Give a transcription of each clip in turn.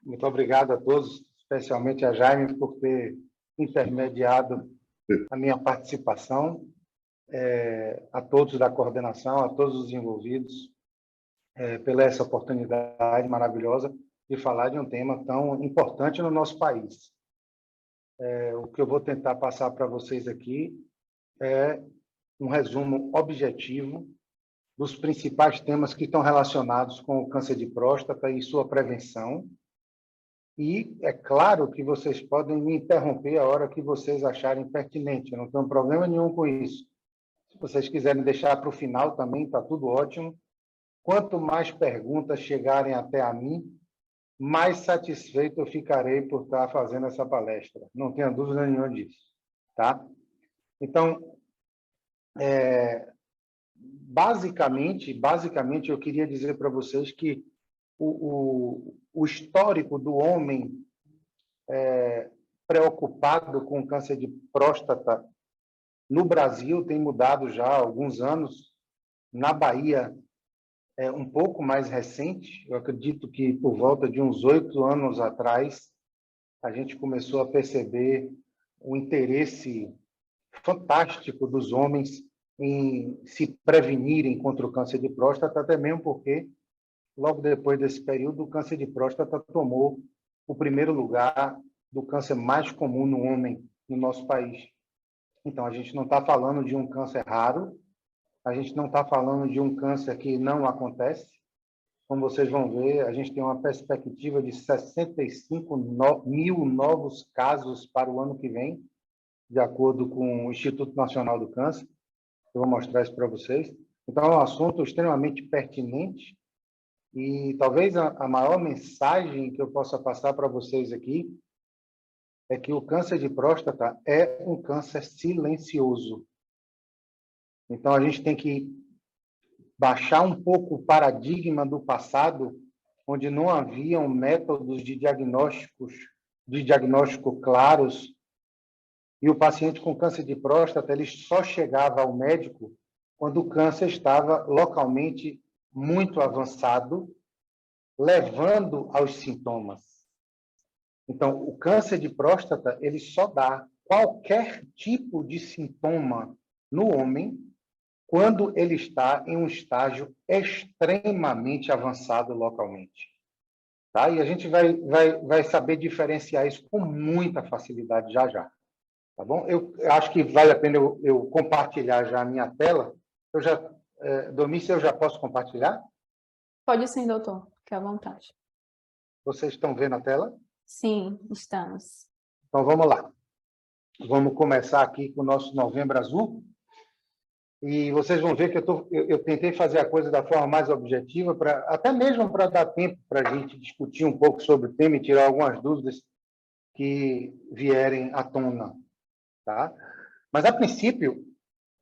Muito obrigado a todos, especialmente a Jaime, por ter intermediado a minha participação, a todos da coordenação, a todos os envolvidos, pela essa oportunidade maravilhosa de falar de um tema tão importante no nosso país. O que eu vou tentar passar para vocês aqui é um resumo objetivo dos principais temas que estão relacionados com o câncer de próstata e sua prevenção. E é claro que vocês podem me interromper a hora que vocês acharem pertinente, eu não tenho problema nenhum com isso. Se vocês quiserem deixar para o final também, está tudo ótimo. Quanto mais perguntas chegarem até a mim, mais satisfeito eu ficarei por estar fazendo essa palestra. Não tenha dúvida nenhuma disso. Tá? Então, basicamente, eu queria dizer para vocês que o histórico do homem preocupado com câncer de próstata no Brasil tem mudado já há alguns anos. Na Bahia é um pouco mais recente. Eu acredito que por volta de uns 8 anos atrás a gente começou a perceber o interesse fantástico dos homens em se prevenirem contra o câncer de próstata, até mesmo porque logo depois desse período o câncer de próstata tomou o primeiro lugar do câncer mais comum no homem no nosso país. Então, a gente não está falando de um câncer raro, a gente não está falando de um câncer que não acontece. Como vocês vão ver, a gente tem uma perspectiva de 65 mil novos casos para o ano que vem, de acordo com o Instituto Nacional do Câncer. Eu vou mostrar isso para vocês. Então, é um assunto extremamente pertinente e talvez a maior mensagem que eu possa passar para vocês aqui é que o câncer de próstata é um câncer silencioso. Então, a gente tem que baixar um pouco o paradigma do passado, onde não haviam métodos de diagnóstico claros, e o paciente com câncer de próstata ele só chegava ao médico quando o câncer estava localmente muito avançado, levando aos sintomas. Então, o câncer de próstata ele só dá qualquer tipo de sintoma no homem quando ele está em um estágio extremamente avançado localmente. Tá? E a gente vai saber diferenciar isso com muita facilidade já já. Tá bom? Eu acho que vale a pena eu compartilhar já a minha tela. Domícia, eu já posso compartilhar? Pode sim, doutor. Fique à vontade. Vocês estão vendo a tela? Sim, estamos. Então, vamos lá. Vamos começar aqui com o nosso Novembro Azul. E vocês vão ver que eu tentei fazer a coisa da forma mais objetiva, até mesmo para dar tempo para a gente discutir um pouco sobre o tema e tirar algumas dúvidas que vierem à tona. Tá? Mas, a princípio,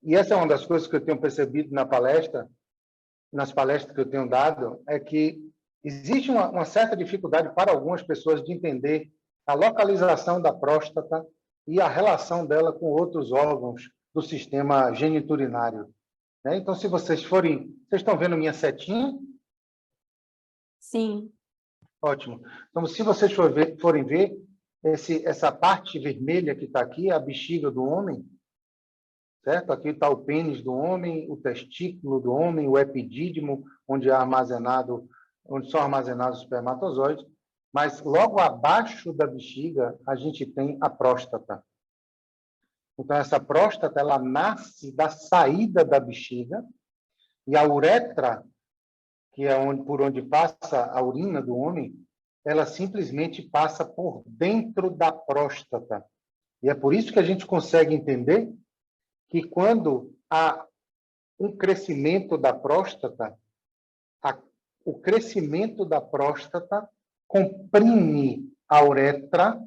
e essa é uma das coisas que eu tenho percebido nas palestras que eu tenho dado, é que existe uma certa dificuldade para algumas pessoas de entender a localização da próstata e a relação dela com outros órgãos do sistema geniturinário. Então, se vocês estão vendo minha setinha? Sim. Ótimo. Então, se vocês forem ver, essa parte vermelha que está aqui é a bexiga do homem, certo? Aqui está o pênis do homem, o testículo do homem, o epidídimo, onde são armazenados os espermatozoides, mas logo abaixo da bexiga a gente tem a próstata. Então, essa próstata, ela nasce da saída da bexiga e a uretra, que é por onde passa a urina do homem, ela simplesmente passa por dentro da próstata. E é por isso que a gente consegue entender que quando há um crescimento da próstata, o crescimento da próstata comprime a uretra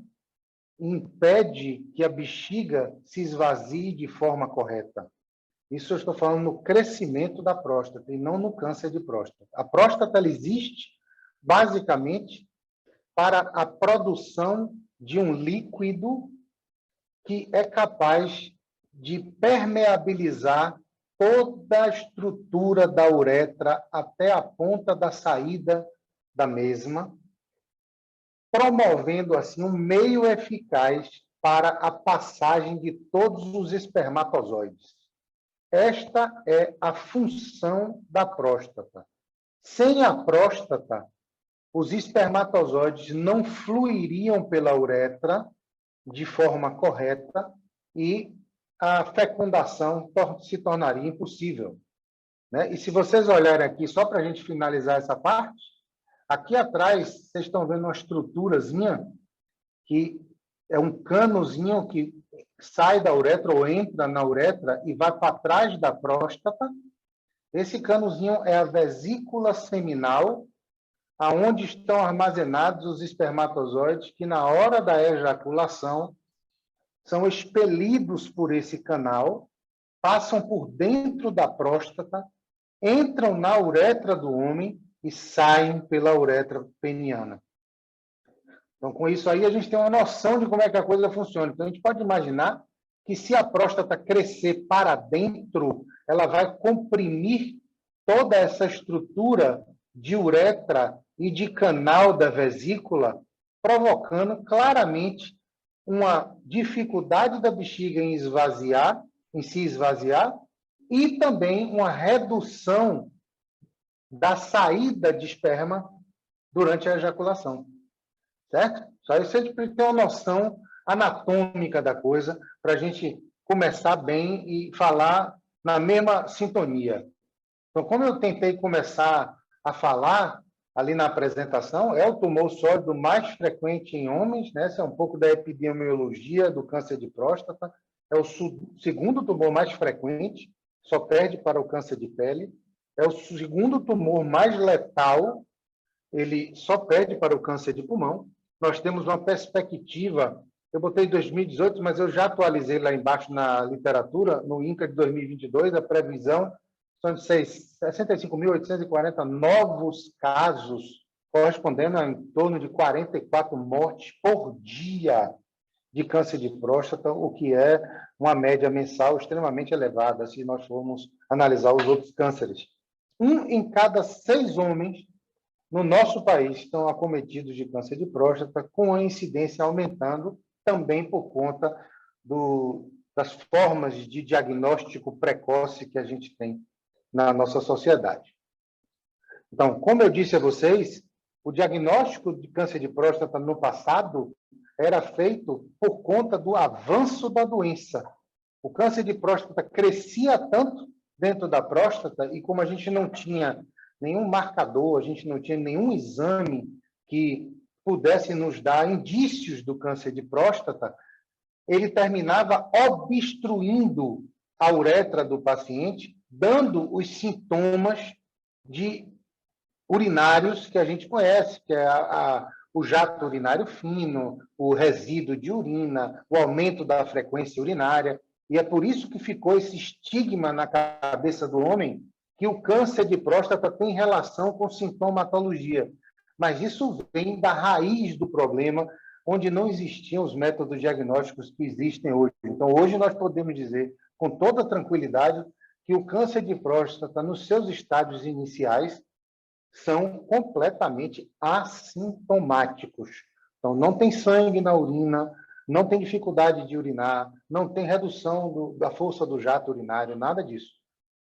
e impede que a bexiga se esvazie de forma correta. Isso eu estou falando no crescimento da próstata e não no câncer de próstata. A próstata ela existe basicamente para a produção de um líquido que é capaz de permeabilizar toda a estrutura da uretra até a ponta da saída da mesma promovendo assim um meio eficaz para a passagem de todos os espermatozoides. Esta é a função da próstata. Sem a próstata, os espermatozoides não fluiriam pela uretra de forma correta e a fecundação se tornaria impossível, né? E se vocês olharem aqui, só para a gente finalizar essa parte, aqui atrás vocês estão vendo uma estruturazinha que é um canozinho que sai da uretra ou entra na uretra e vai para trás da próstata. Esse canozinho é a vesícula seminal, aonde estão armazenados os espermatozoides que, na hora da ejaculação, são expelidos por esse canal, passam por dentro da próstata, entram na uretra do homem e saem pela uretra peniana. Então, com isso aí, a gente tem uma noção de como é que a coisa funciona. Então, a gente pode imaginar que se a próstata crescer para dentro, ela vai comprimir toda essa estrutura de uretra e de canal da vesícula, provocando claramente uma dificuldade da bexiga em se esvaziar, e também uma redução da saída de esperma durante a ejaculação. Certo? Só isso a gente precisa ter uma noção anatômica da coisa para a gente começar bem e falar na mesma sintonia. Então, como eu tentei começar a falar ali na apresentação, é o tumor sólido mais frequente em homens, né? Esse é um pouco da epidemiologia do câncer de próstata. É o segundo tumor mais frequente, só perde para o câncer de pele. É o segundo tumor mais letal, ele só perde para o câncer de pulmão. Nós temos uma perspectiva, eu botei 2018, mas eu já atualizei lá embaixo na literatura, no INCA de 2022, a previsão são de 65.840 novos casos, correspondendo a em torno de 44 mortes por dia de câncer de próstata, o que é uma média mensal extremamente elevada, se nós formos analisar os outros cânceres. 1 em cada 6 homens no nosso país estão acometidos de câncer de próstata, com a incidência aumentando também por conta das formas de diagnóstico precoce que a gente tem na nossa sociedade. Então, como eu disse a vocês, o diagnóstico de câncer de próstata no passado era feito por conta do avanço da doença. O câncer de próstata crescia tanto dentro da próstata, e como a gente não tinha nenhum marcador, a gente não tinha nenhum exame que pudesse nos dar indícios do câncer de próstata, ele terminava obstruindo a uretra do paciente, dando os sintomas urinários que a gente conhece, que é o jato urinário fino, o resíduo de urina, o aumento da frequência urinária. E é por isso que ficou esse estigma na cabeça do homem que o câncer de próstata tem relação com sintomatologia. Mas isso vem da raiz do problema, onde não existiam os métodos diagnósticos que existem hoje. Então, hoje nós podemos dizer, com toda tranquilidade, que o câncer de próstata, nos seus estádios iniciais, são completamente assintomáticos. Então, não tem sangue na urina, não tem dificuldade de urinar, não tem redução da força do jato urinário, nada disso.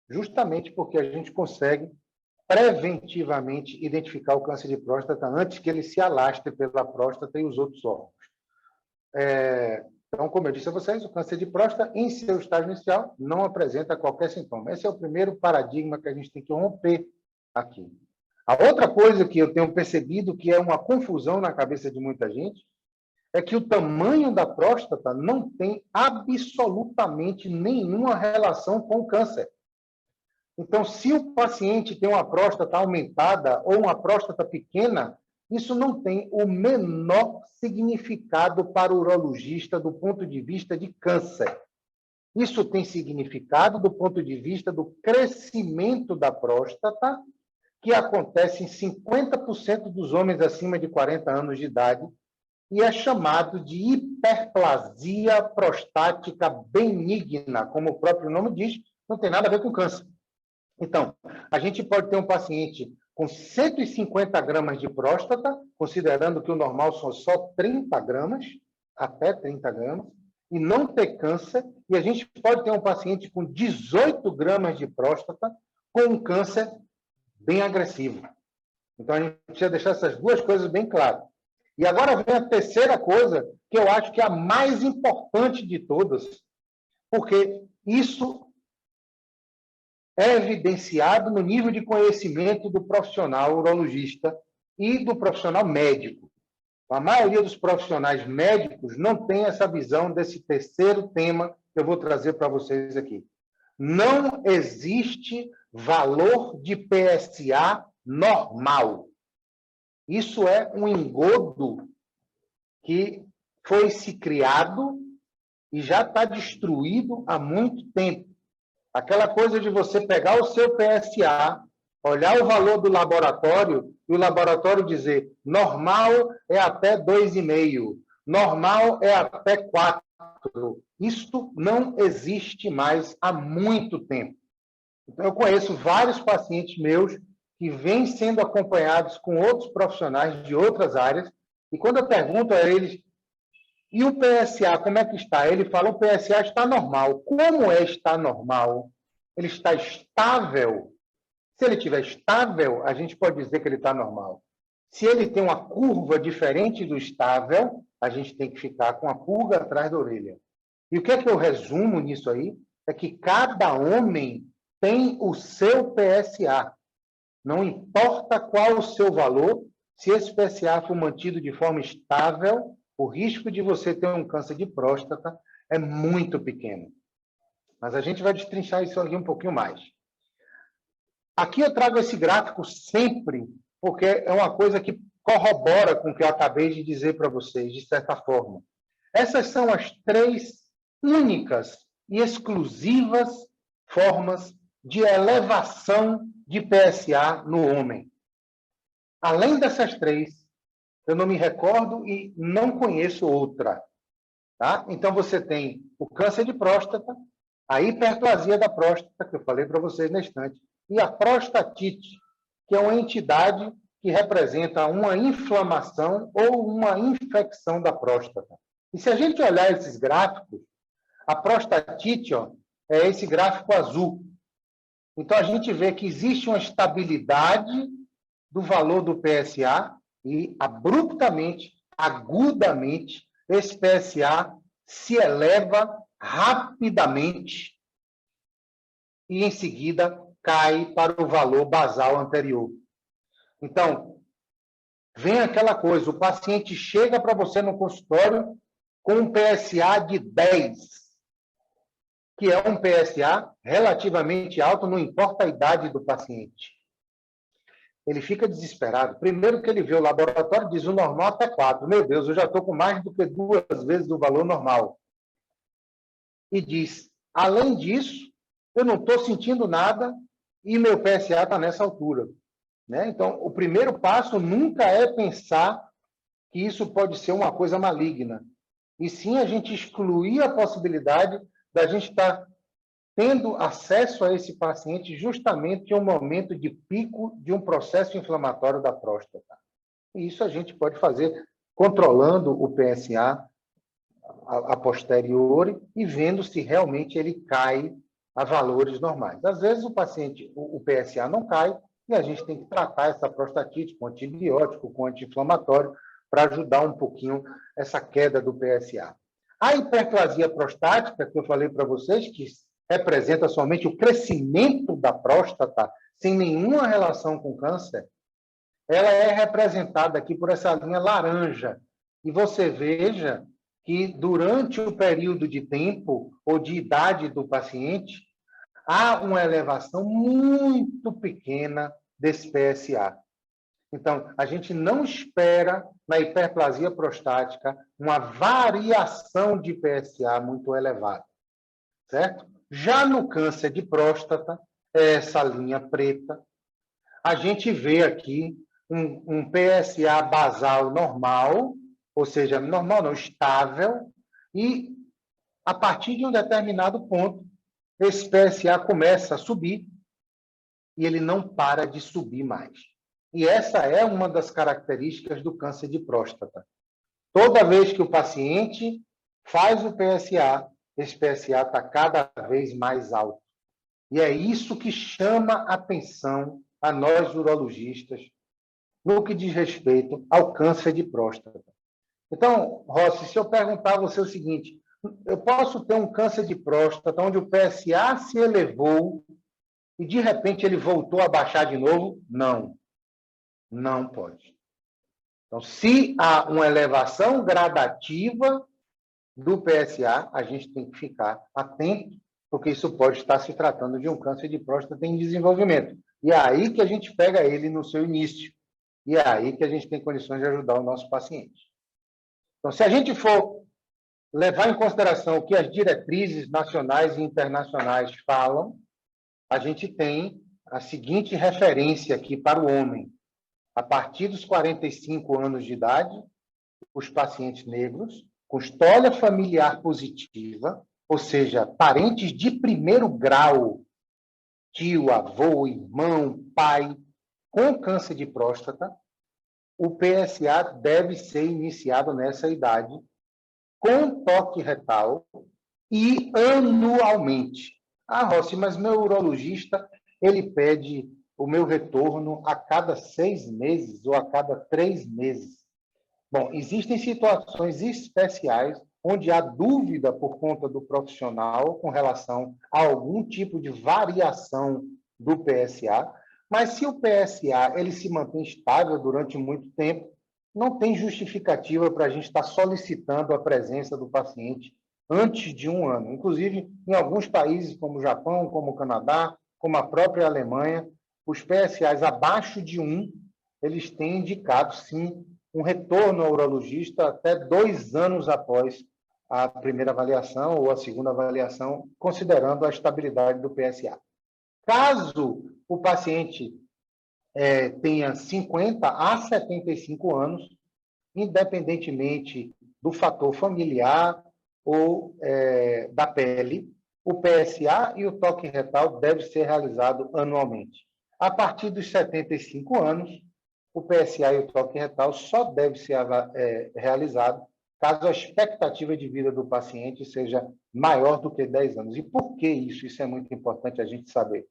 Justamente porque a gente consegue preventivamente identificar o câncer de próstata antes que ele se alastre pela próstata e os outros órgãos. Então, como eu disse a vocês, o câncer de próstata, em seu estágio inicial, não apresenta qualquer sintoma. Esse é o primeiro paradigma que a gente tem que romper aqui. A outra coisa que eu tenho percebido que é uma confusão na cabeça de muita gente é que o tamanho da próstata não tem absolutamente nenhuma relação com o câncer. Então, se o paciente tem uma próstata aumentada ou uma próstata pequena, isso não tem o menor significado para o urologista do ponto de vista de câncer. Isso tem significado do ponto de vista do crescimento da próstata, que acontece em 50% dos homens acima de 40 anos de idade, e é chamado de hiperplasia prostática benigna, como o próprio nome diz, não tem nada a ver com câncer. Então, a gente pode ter um paciente com 150 gramas de próstata, considerando que o normal são só 30 gramas, até 30 gramas, e não ter câncer, e a gente pode ter um paciente com 18 gramas de próstata com um câncer bem agressivo. Então, a gente precisa deixar essas duas coisas bem claras. E agora vem a terceira coisa, que eu acho que é a mais importante de todas, porque isso é evidenciado no nível de conhecimento do profissional urologista e do profissional médico. A maioria dos profissionais médicos não tem essa visão desse terceiro tema que eu vou trazer para vocês aqui. Não existe valor de PSA normal. Isso é um engodo que foi se criado e já está destruído há muito tempo. Aquela coisa de você pegar o seu PSA, olhar o valor do laboratório e o laboratório dizer normal é até 2,5, normal é até 4. Isto não existe mais há muito tempo. Então, eu conheço vários pacientes meus que vêm sendo acompanhados com outros profissionais de outras áreas, e quando eu pergunto a eles, e o PSA, como é que está? Ele fala, o PSA está normal. Como é estar normal? Ele está estável. Se ele estiver estável, a gente pode dizer que ele está normal. Se ele tem uma curva diferente do estável, a gente tem que ficar com a pulga atrás da orelha. E o que é que eu resumo nisso aí? É que cada homem tem o seu PSA. Não importa qual o seu valor, se esse PSA for mantido de forma estável, o risco de você ter um câncer de próstata é muito pequeno. Mas a gente vai destrinchar isso aqui um pouquinho mais. Aqui eu trago esse gráfico sempre, porque é uma coisa que corrobora com o que eu acabei de dizer para vocês, de certa forma. Essas são as 3 únicas e exclusivas formas de elevação de PSA no homem. Além dessas 3, eu não me recordo e não conheço outra. Tá? Então, você tem o câncer de próstata, a hiperplasia da próstata, que eu falei para vocês na estante, e a prostatite, que é uma entidade que representa uma inflamação ou uma infecção da próstata. E se a gente olhar esses gráficos, a prostatite é esse gráfico azul. Então, a gente vê que existe uma estabilidade do valor do PSA e, abruptamente, agudamente, esse PSA se eleva rapidamente e, em seguida, cai para o valor basal anterior. Então, vem aquela coisa, o paciente chega para você no consultório com um PSA de 10, que é um PSA relativamente alto, não importa a idade do paciente. Ele fica desesperado. Primeiro que ele vê o laboratório e diz o normal até 4. Meu Deus, eu já estou com mais do que 2 vezes o valor normal. E diz, além disso, eu não estou sentindo nada e meu PSA está nessa altura. Né? Então, o primeiro passo nunca é pensar que isso pode ser uma coisa maligna. E sim a gente excluir a possibilidade da gente estar tendo acesso a esse paciente justamente em um momento de pico de um processo inflamatório da próstata. E isso a gente pode fazer controlando o PSA a posteriori e vendo se realmente ele cai a valores normais. Às vezes o paciente, o PSA não cai e a gente tem que tratar essa prostatite com antibiótico, com anti-inflamatório, para ajudar um pouquinho essa queda do PSA. A hiperplasia prostática, que eu falei para vocês, que representa somente o crescimento da próstata, sem nenhuma relação com câncer, ela é representada aqui por essa linha laranja. E você veja que durante o período de tempo ou de idade do paciente, há uma elevação muito pequena desse PSA. Então, a gente não espera na hiperplasia prostática uma variação de PSA muito elevada, certo? Já no câncer de próstata, essa linha preta, a gente vê aqui um PSA basal normal, ou seja, normal não, estável, e a partir de um determinado ponto, esse PSA começa a subir e ele não para de subir mais. E essa é uma das características do câncer de próstata. Toda vez que o paciente faz o PSA, esse PSA está cada vez mais alto. E é isso que chama atenção a nós urologistas no que diz respeito ao câncer de próstata. Então, Rossi, se eu perguntar a você o seguinte, eu posso ter um câncer de próstata onde o PSA se elevou e, de repente, ele voltou a baixar de novo? Não, não pode. Então, se há uma elevação gradativa do PSA, a gente tem que ficar atento, porque isso pode estar se tratando de um câncer de próstata em desenvolvimento. E é aí que a gente pega ele no seu início. E é aí que a gente tem condições de ajudar o nosso paciente. Então, se a gente for levar em consideração o que as diretrizes nacionais e internacionais falam, a gente tem a seguinte referência aqui para o homem. A partir dos 45 anos de idade, os pacientes negros com história familiar positiva, ou seja, parentes de primeiro grau, tio, avô, irmão, pai, com câncer de próstata, o PSA deve ser iniciado nessa idade, com toque retal e anualmente. Ah, Rossi, mas meu urologista, ele pede o meu retorno a cada 6 meses ou a cada 3 meses. Bom, existem situações especiais onde há dúvida por conta do profissional com relação a algum tipo de variação do PSA, mas se o PSA ele se mantém estável durante muito tempo, não tem justificativa para a gente estar solicitando a presença do paciente antes de 1 ano. Inclusive, em alguns países, como o Japão, como o Canadá, como a própria Alemanha, os PSAs abaixo de 1, eles têm indicado, sim, um retorno ao urologista até 2 anos após a primeira avaliação ou a segunda avaliação, considerando a estabilidade do PSA. Caso o paciente tenha 50 a 75 anos, independentemente do fator familiar ou da pele, o PSA e o toque retal deve ser realizado anualmente. A partir dos 75 anos, o PSA e o toque retal só deve ser realizado caso a expectativa de vida do paciente seja maior do que 10 anos. E por que isso? Isso é muito importante a gente saber.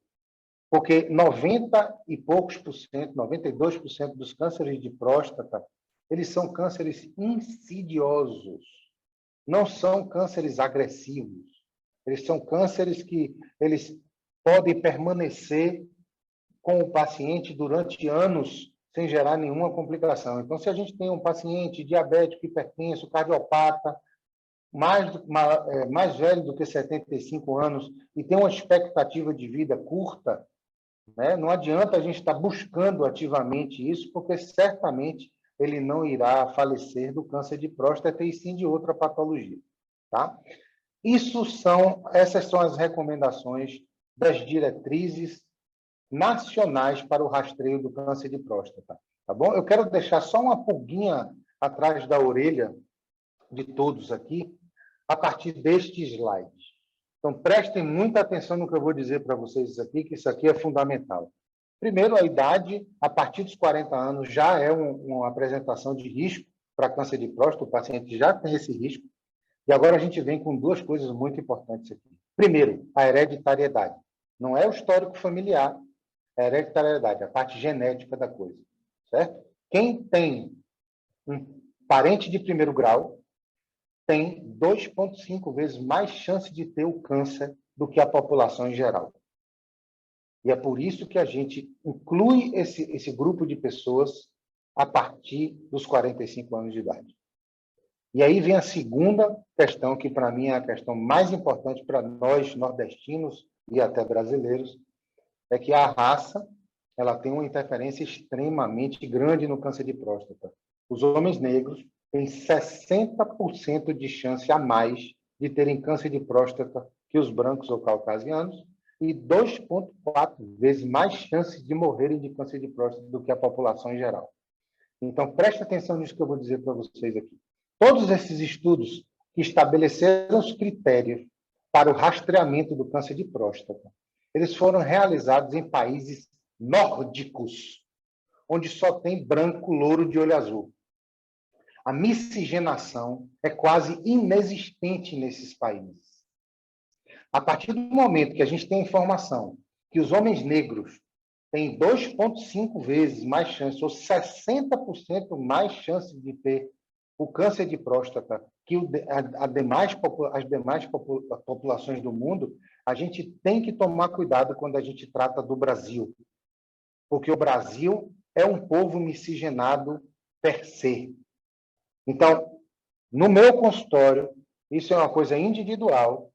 Porque 90 e poucos por cento, 92% dos cânceres de próstata, eles são cânceres insidiosos, não são cânceres agressivos. Eles são cânceres que eles podem permanecer com o paciente durante anos sem gerar nenhuma complicação. Então, se a gente tem um paciente diabético, hipertenso, cardiopata, mais velho do que 75 anos e tem uma expectativa de vida curta, né? Não adianta a gente estar buscando ativamente isso, porque certamente ele não irá falecer do câncer de próstata e sim de outra patologia. Tá? Essas são as recomendações das diretrizes nacionais para o rastreio do câncer de próstata. Tá bom? Eu quero deixar só uma pulguinha atrás da orelha de todos aqui, a partir deste slide. Então, prestem muita atenção no que eu vou dizer para vocês aqui, que isso aqui é fundamental. Primeiro, a idade, a partir dos 40 anos, já é uma apresentação de risco para câncer de próstata, o paciente já tem esse risco. E agora a gente vem com 2 coisas muito importantes aqui. Primeiro, a hereditariedade. Não é o histórico familiar, é a hereditariedade, a parte genética da coisa. Certo? Quem tem um parente de primeiro grau tem 2,5 vezes mais chance de ter o câncer do que a população em geral. E é por isso que a gente inclui esse grupo de pessoas a partir dos 45 anos de idade. E aí vem a segunda questão, que para mim é a questão mais importante para nós nordestinos e até brasileiros, é que a raça ela tem uma interferência extremamente grande no câncer de próstata. Os homens negros têm 60% de chance a mais de terem câncer de próstata que os brancos ou caucasianos e 2,4 vezes mais chances de morrerem de câncer de próstata do que a população em geral. Então, preste atenção nisso que eu vou dizer para vocês aqui. Todos esses estudos que estabeleceram os critérios para o rastreamento do câncer de próstata, eles foram realizados em países nórdicos, onde só tem branco, louro de olho azul. A miscigenação é quase inexistente nesses países. A partir do momento que a gente tem informação que os homens negros têm 2,5 vezes mais chance, ou 60% mais chance de ter o câncer de próstata que as demais populações do mundo, a gente tem que tomar cuidado quando a gente trata do Brasil. Porque o Brasil é um povo miscigenado per se. Então, no meu consultório, isso é uma coisa individual,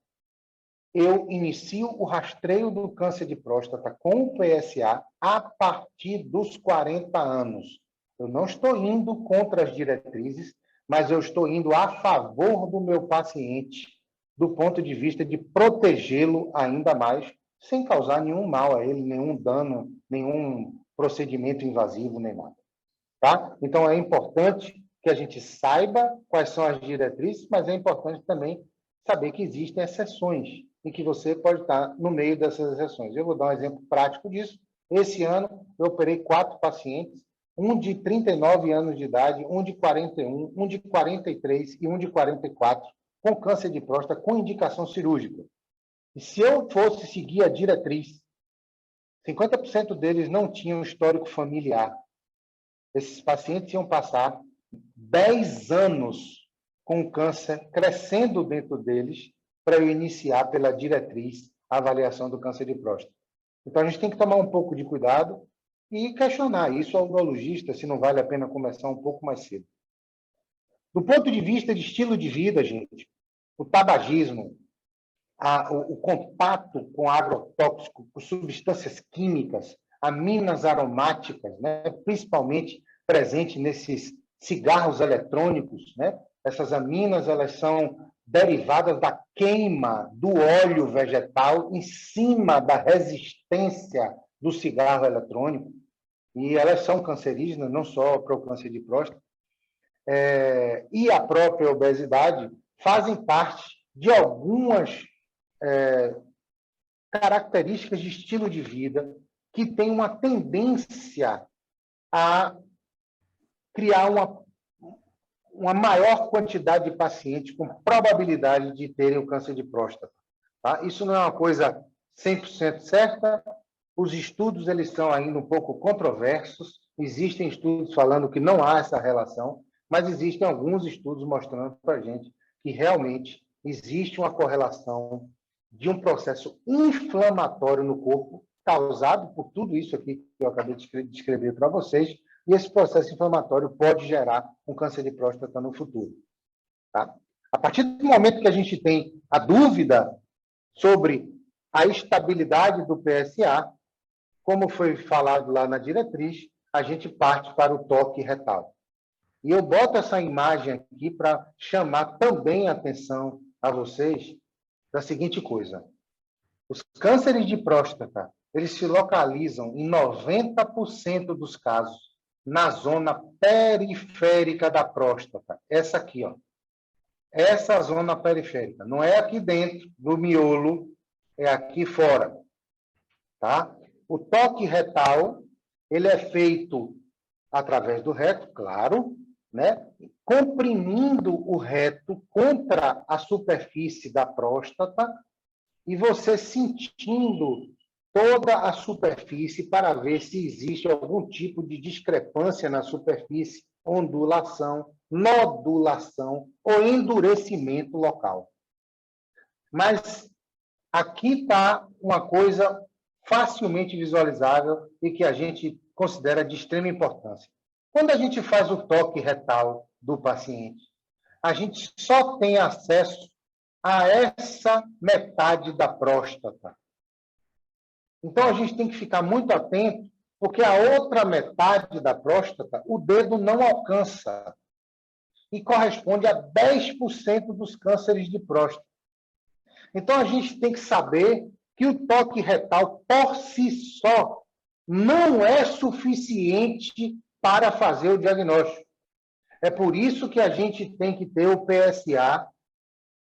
eu inicio o rastreio do câncer de próstata com o PSA a partir dos 40 anos. Eu não estou indo contra as diretrizes, mas eu estou indo a favor do meu paciente, do ponto de vista de protegê-lo ainda mais, sem causar nenhum mal a ele, nenhum dano, nenhum procedimento invasivo, nem nada. Tá? Então, é importante que a gente saiba quais são as diretrizes, mas é importante também saber que existem exceções e que você pode estar no meio dessas exceções. Eu vou dar um exemplo prático disso. Esse ano, eu operei 4 pacientes, um de 39 anos de idade, um de 41, um de 43 e um de 44, com câncer de próstata, com indicação cirúrgica. E se eu fosse seguir a diretriz, 50% deles não tinham histórico familiar. Esses pacientes iam passar 10 anos com câncer crescendo dentro deles para eu iniciar pela diretriz a avaliação do câncer de próstata. Então, a gente tem que tomar um pouco de cuidado e questionar isso ao urologista, se não vale a pena começar um pouco mais cedo. Do ponto de vista de estilo de vida, gente, o tabagismo, o contato com agrotóxico, com substâncias químicas, aminas aromáticas, né, principalmente presente nesses cigarros eletrônicos, né? Essas aminas, elas são derivadas da queima do óleo vegetal em cima da resistência do cigarro eletrônico, e elas são cancerígenas, não só para o câncer de próstata, e a própria obesidade fazem parte de algumas características de estilo de vida que tem uma tendência a criar uma maior quantidade de pacientes com probabilidade de terem o câncer de próstata. Tá? Isso não é uma coisa 100% certa. Os estudos eles são ainda um pouco controversos. Existem estudos falando que não há essa relação, mas existem alguns estudos mostrando para a gente que realmente existe uma correlação de um processo inflamatório no corpo, causado por tudo isso aqui que eu acabei de descrever para vocês, e esse processo inflamatório pode gerar um câncer de próstata no futuro. Tá? A partir do momento que a gente tem a dúvida sobre a estabilidade do PSA, como foi falado lá na diretriz, a gente parte para o toque retal. E eu boto essa imagem aqui para chamar também a atenção a vocês da seguinte coisa. Os cânceres de próstata, eles se localizam em 90% dos casos na zona periférica da próstata. Essa aqui, ó. Essa zona periférica. Não é aqui dentro do miolo, é aqui fora. Tá? O toque retal, ele é feito através do reto, claro, né? Comprimindo o reto contra a superfície da próstata e você sentindo toda a superfície para ver se existe algum tipo de discrepância na superfície, ondulação, nodulação ou endurecimento local. Mas aqui está uma coisa facilmente visualizável e que a gente considera de extrema importância. Quando a gente faz o toque retal do paciente, a gente só tem acesso a essa metade da próstata. Então, a gente tem que ficar muito atento, porque a outra metade da próstata, o dedo não alcança. E corresponde a 10% dos cânceres de próstata. Então, a gente tem que saber que o toque retal, por si só, não é suficiente para fazer o diagnóstico. É por isso que a gente tem que ter o PSA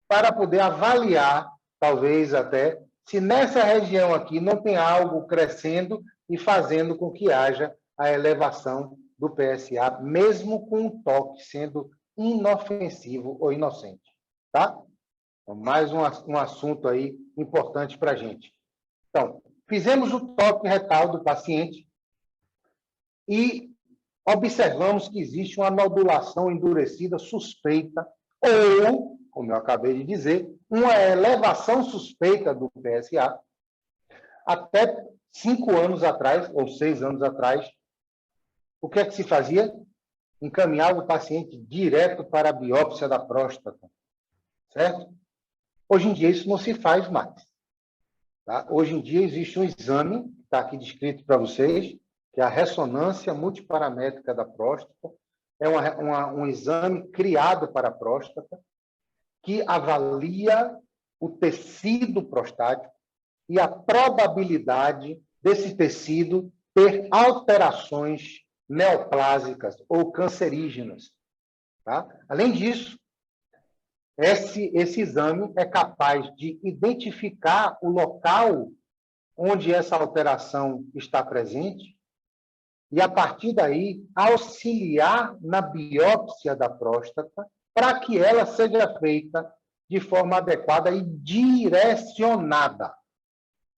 para poder avaliar, talvez até, se nessa região aqui não tem algo crescendo e fazendo com que haja a elevação do PSA, mesmo com um toque sendo inofensivo ou inocente. Tá? Então, mais um assunto aí importante para a gente. Então, fizemos o toque retal do paciente e observamos que existe uma nodulação endurecida suspeita ou, como eu acabei de dizer, uma elevação suspeita do PSA. Até 5 anos atrás, ou 6 anos atrás, o que é que se fazia? Encaminhava o paciente direto para a biópsia da próstata, certo? Hoje em dia isso não se faz mais. Tá? Hoje em dia existe um exame, que está aqui descrito para vocês, que é a ressonância multiparamétrica da próstata. É um exame criado para a próstata, que avalia o tecido prostático e a probabilidade desse tecido ter alterações neoplásicas ou cancerígenas. Tá? Além disso, esse exame é capaz de identificar o local onde essa alteração está presente e, a partir daí, auxiliar na biópsia da próstata para que ela seja feita de forma adequada e direcionada.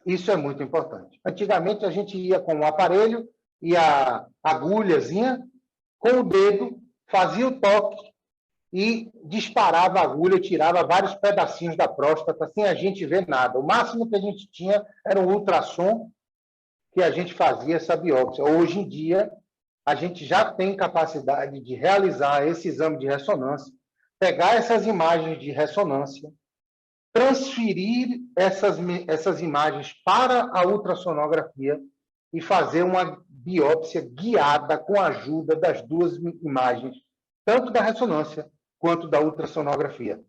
Isso é muito importante. Antigamente, a gente ia com o aparelho e a agulhazinha, com o dedo, fazia o toque e disparava a agulha, tirava vários pedacinhos da próstata sem a gente ver nada. O máximo que a gente tinha era um ultrassom que a gente fazia essa biópsia. Hoje em dia, a gente já tem capacidade de realizar esse exame de ressonância, pegar essas imagens de ressonância, transferir essas imagens para a ultrassonografia e fazer uma biópsia guiada com a ajuda das duas imagens, tanto da ressonância quanto da ultrassonografia.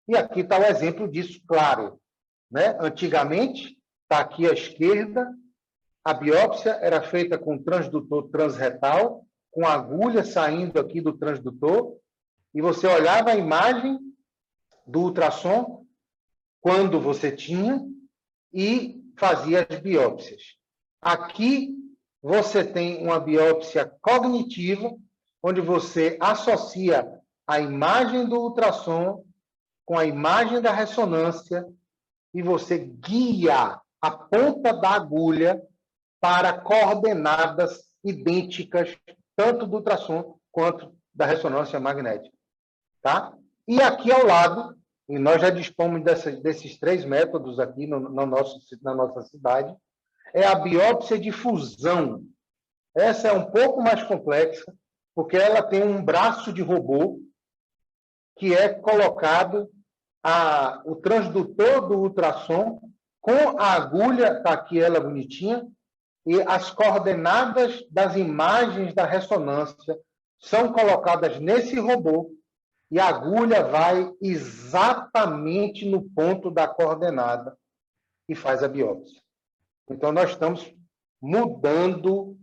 E aqui está o exemplo disso, claro. Né? Antigamente, está aqui à esquerda, a biópsia era feita com transdutor transretal, com a agulha saindo aqui do transdutor, e você olhava a imagem do ultrassom quando você tinha e fazia as biópsias. Aqui você tem uma biópsia cognitiva, onde você associa a imagem do ultrassom com a imagem da ressonância e você guia a ponta da agulha para coordenadas idênticas, tanto do ultrassom quanto da ressonância magnética. Tá? E aqui ao lado, e nós já dispomos desses 3 métodos aqui na nossa cidade, é a biópsia de fusão. Essa é um pouco mais complexa, porque ela tem um braço de robô que é colocado o transdutor do ultrassom com a agulha, está aqui ela bonitinha, e as coordenadas das imagens da ressonância são colocadas nesse robô e a agulha vai exatamente no ponto da coordenada e faz a biópsia. Então, nós estamos mudando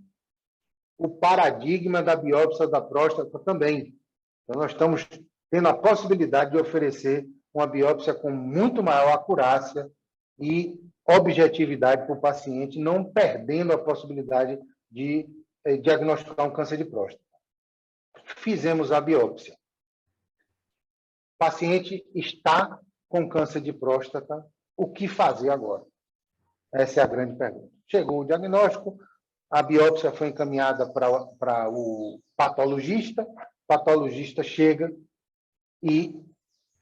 o paradigma da biópsia da próstata também. Então, nós estamos tendo a possibilidade de oferecer uma biópsia com muito maior acurácia e objetividade para o paciente, não perdendo a possibilidade de diagnosticar um câncer de próstata. Fizemos a biópsia. O paciente está com câncer de próstata, o que fazer agora? Essa é a grande pergunta. Chegou o diagnóstico, a biópsia foi encaminhada para o patologista chega e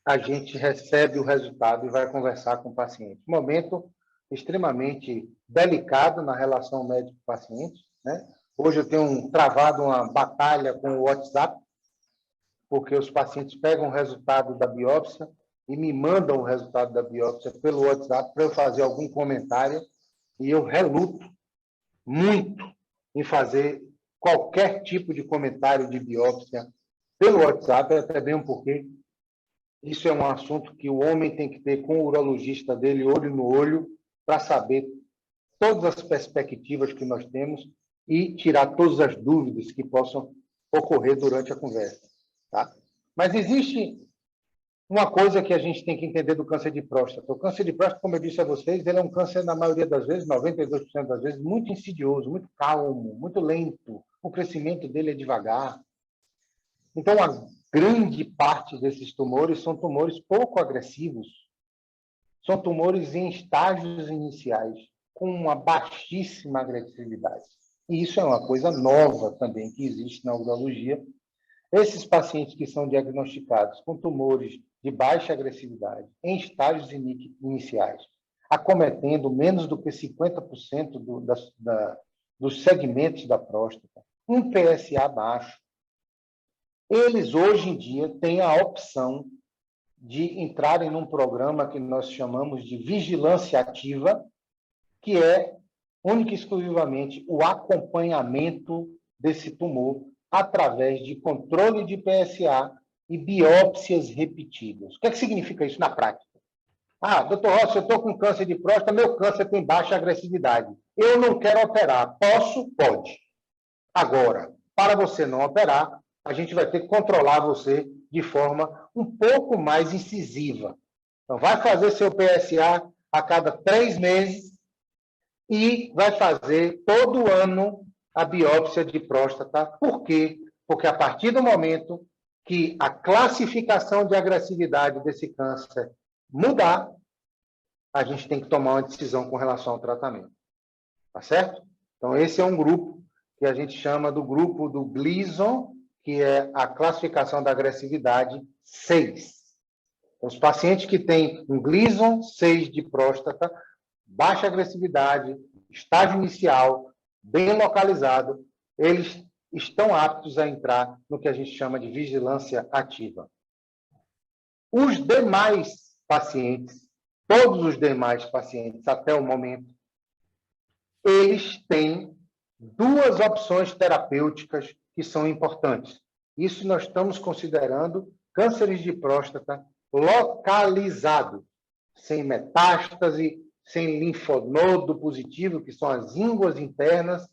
a gente recebe o resultado e vai conversar com o paciente. Momento extremamente delicado na relação médico-paciente, né? Hoje eu tenho travado uma batalha com o WhatsApp, porque os pacientes pegam o resultado da biópsia e me mandam o resultado da biópsia pelo WhatsApp para eu fazer algum comentário, e eu reluto muito em fazer qualquer tipo de comentário de biópsia pelo WhatsApp, até mesmo porque isso é um assunto que o homem tem que ter com o urologista dele, olho no olho, para saber todas as perspectivas que nós temos e tirar todas as dúvidas que possam ocorrer durante a conversa. Tá? Mas existe Uma coisa que a gente tem que entender do câncer de próstata. O câncer de próstata, como eu disse a vocês, ele é um câncer, na maioria das vezes, 92% das vezes, muito insidioso, muito calmo, muito lento. O crescimento dele é devagar. Então, a grande parte desses tumores são tumores pouco agressivos. São tumores em estágios iniciais, com uma baixíssima agressividade. E isso é uma coisa nova também que existe na urologia. Esses pacientes que são diagnosticados com tumores de baixa agressividade, em estágios iniciais, acometendo menos do que 50% dos segmentos da próstata, um PSA baixo, eles hoje em dia têm a opção de entrarem num programa que nós chamamos de vigilância ativa, que é única e exclusivamente o acompanhamento desse tumor através de controle de PSA e biópsias repetidas. O que significa isso na prática? Doutor Rossi, eu estou com câncer de próstata, meu câncer tem baixa agressividade. Eu não quero operar. Posso? Pode. Agora, para você não operar, a gente vai ter que controlar você de forma um pouco mais incisiva. Então, vai fazer seu PSA a cada 3 meses e vai fazer todo ano a biópsia de próstata. Por quê? Porque a partir do momento que a classificação de agressividade desse câncer mudar, a gente tem que tomar uma decisão com relação ao tratamento. Tá certo? Então, esse é um grupo que a gente chama do grupo do Gleason, que é a classificação da agressividade 6. Os pacientes que têm um Gleason 6 de próstata, baixa agressividade, estágio inicial, bem localizado, eles estão aptos a entrar no que a gente chama de vigilância ativa. Os demais pacientes, todos os demais pacientes até o momento, eles têm 2 opções terapêuticas que são importantes. Isso nós estamos considerando cânceres de próstata localizados, sem metástase, sem linfonodo positivo, que são as ínguas internas,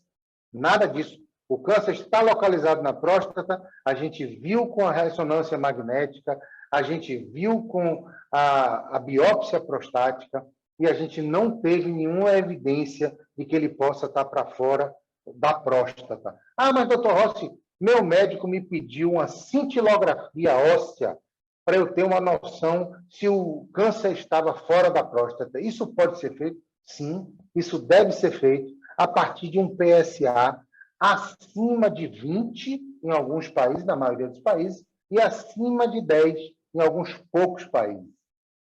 nada disso. O câncer está localizado na próstata, a gente viu com a ressonância magnética, a gente viu com a biópsia prostática, e a gente não teve nenhuma evidência de que ele possa estar para fora da próstata. Mas, doutor Rossi, meu médico me pediu uma cintilografia óssea para eu ter uma noção se o câncer estava fora da próstata. Isso pode ser feito? Sim, isso deve ser feito a partir de um PSA acima de 20 em alguns países, na maioria dos países, e acima de 10 em alguns poucos países.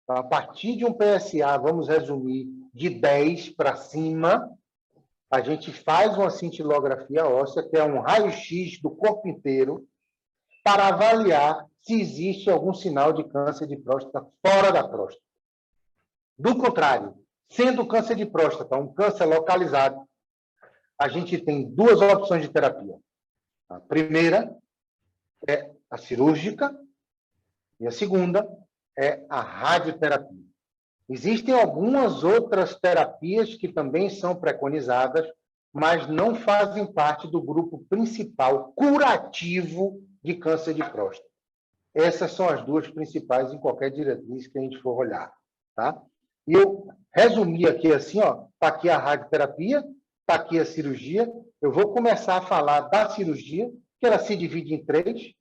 Então, a partir de um PSA, vamos resumir, de 10 para cima, a gente faz uma cintilografia óssea, que é um raio-x do corpo inteiro, para avaliar se existe algum sinal de câncer de próstata fora da próstata. Do contrário, sendo o câncer de próstata um câncer localizado, a gente tem 2 opções de terapia. A primeira é a cirúrgica e a segunda é a radioterapia. Existem algumas outras terapias que também são preconizadas, mas não fazem parte do grupo principal curativo de câncer de próstata. Essas são as 2 principais em qualquer diretriz que a gente for olhar. Tá? E eu resumi aqui assim, está aqui a radioterapia, está aqui a cirurgia. Eu vou começar a falar da cirurgia, que ela se divide em 3.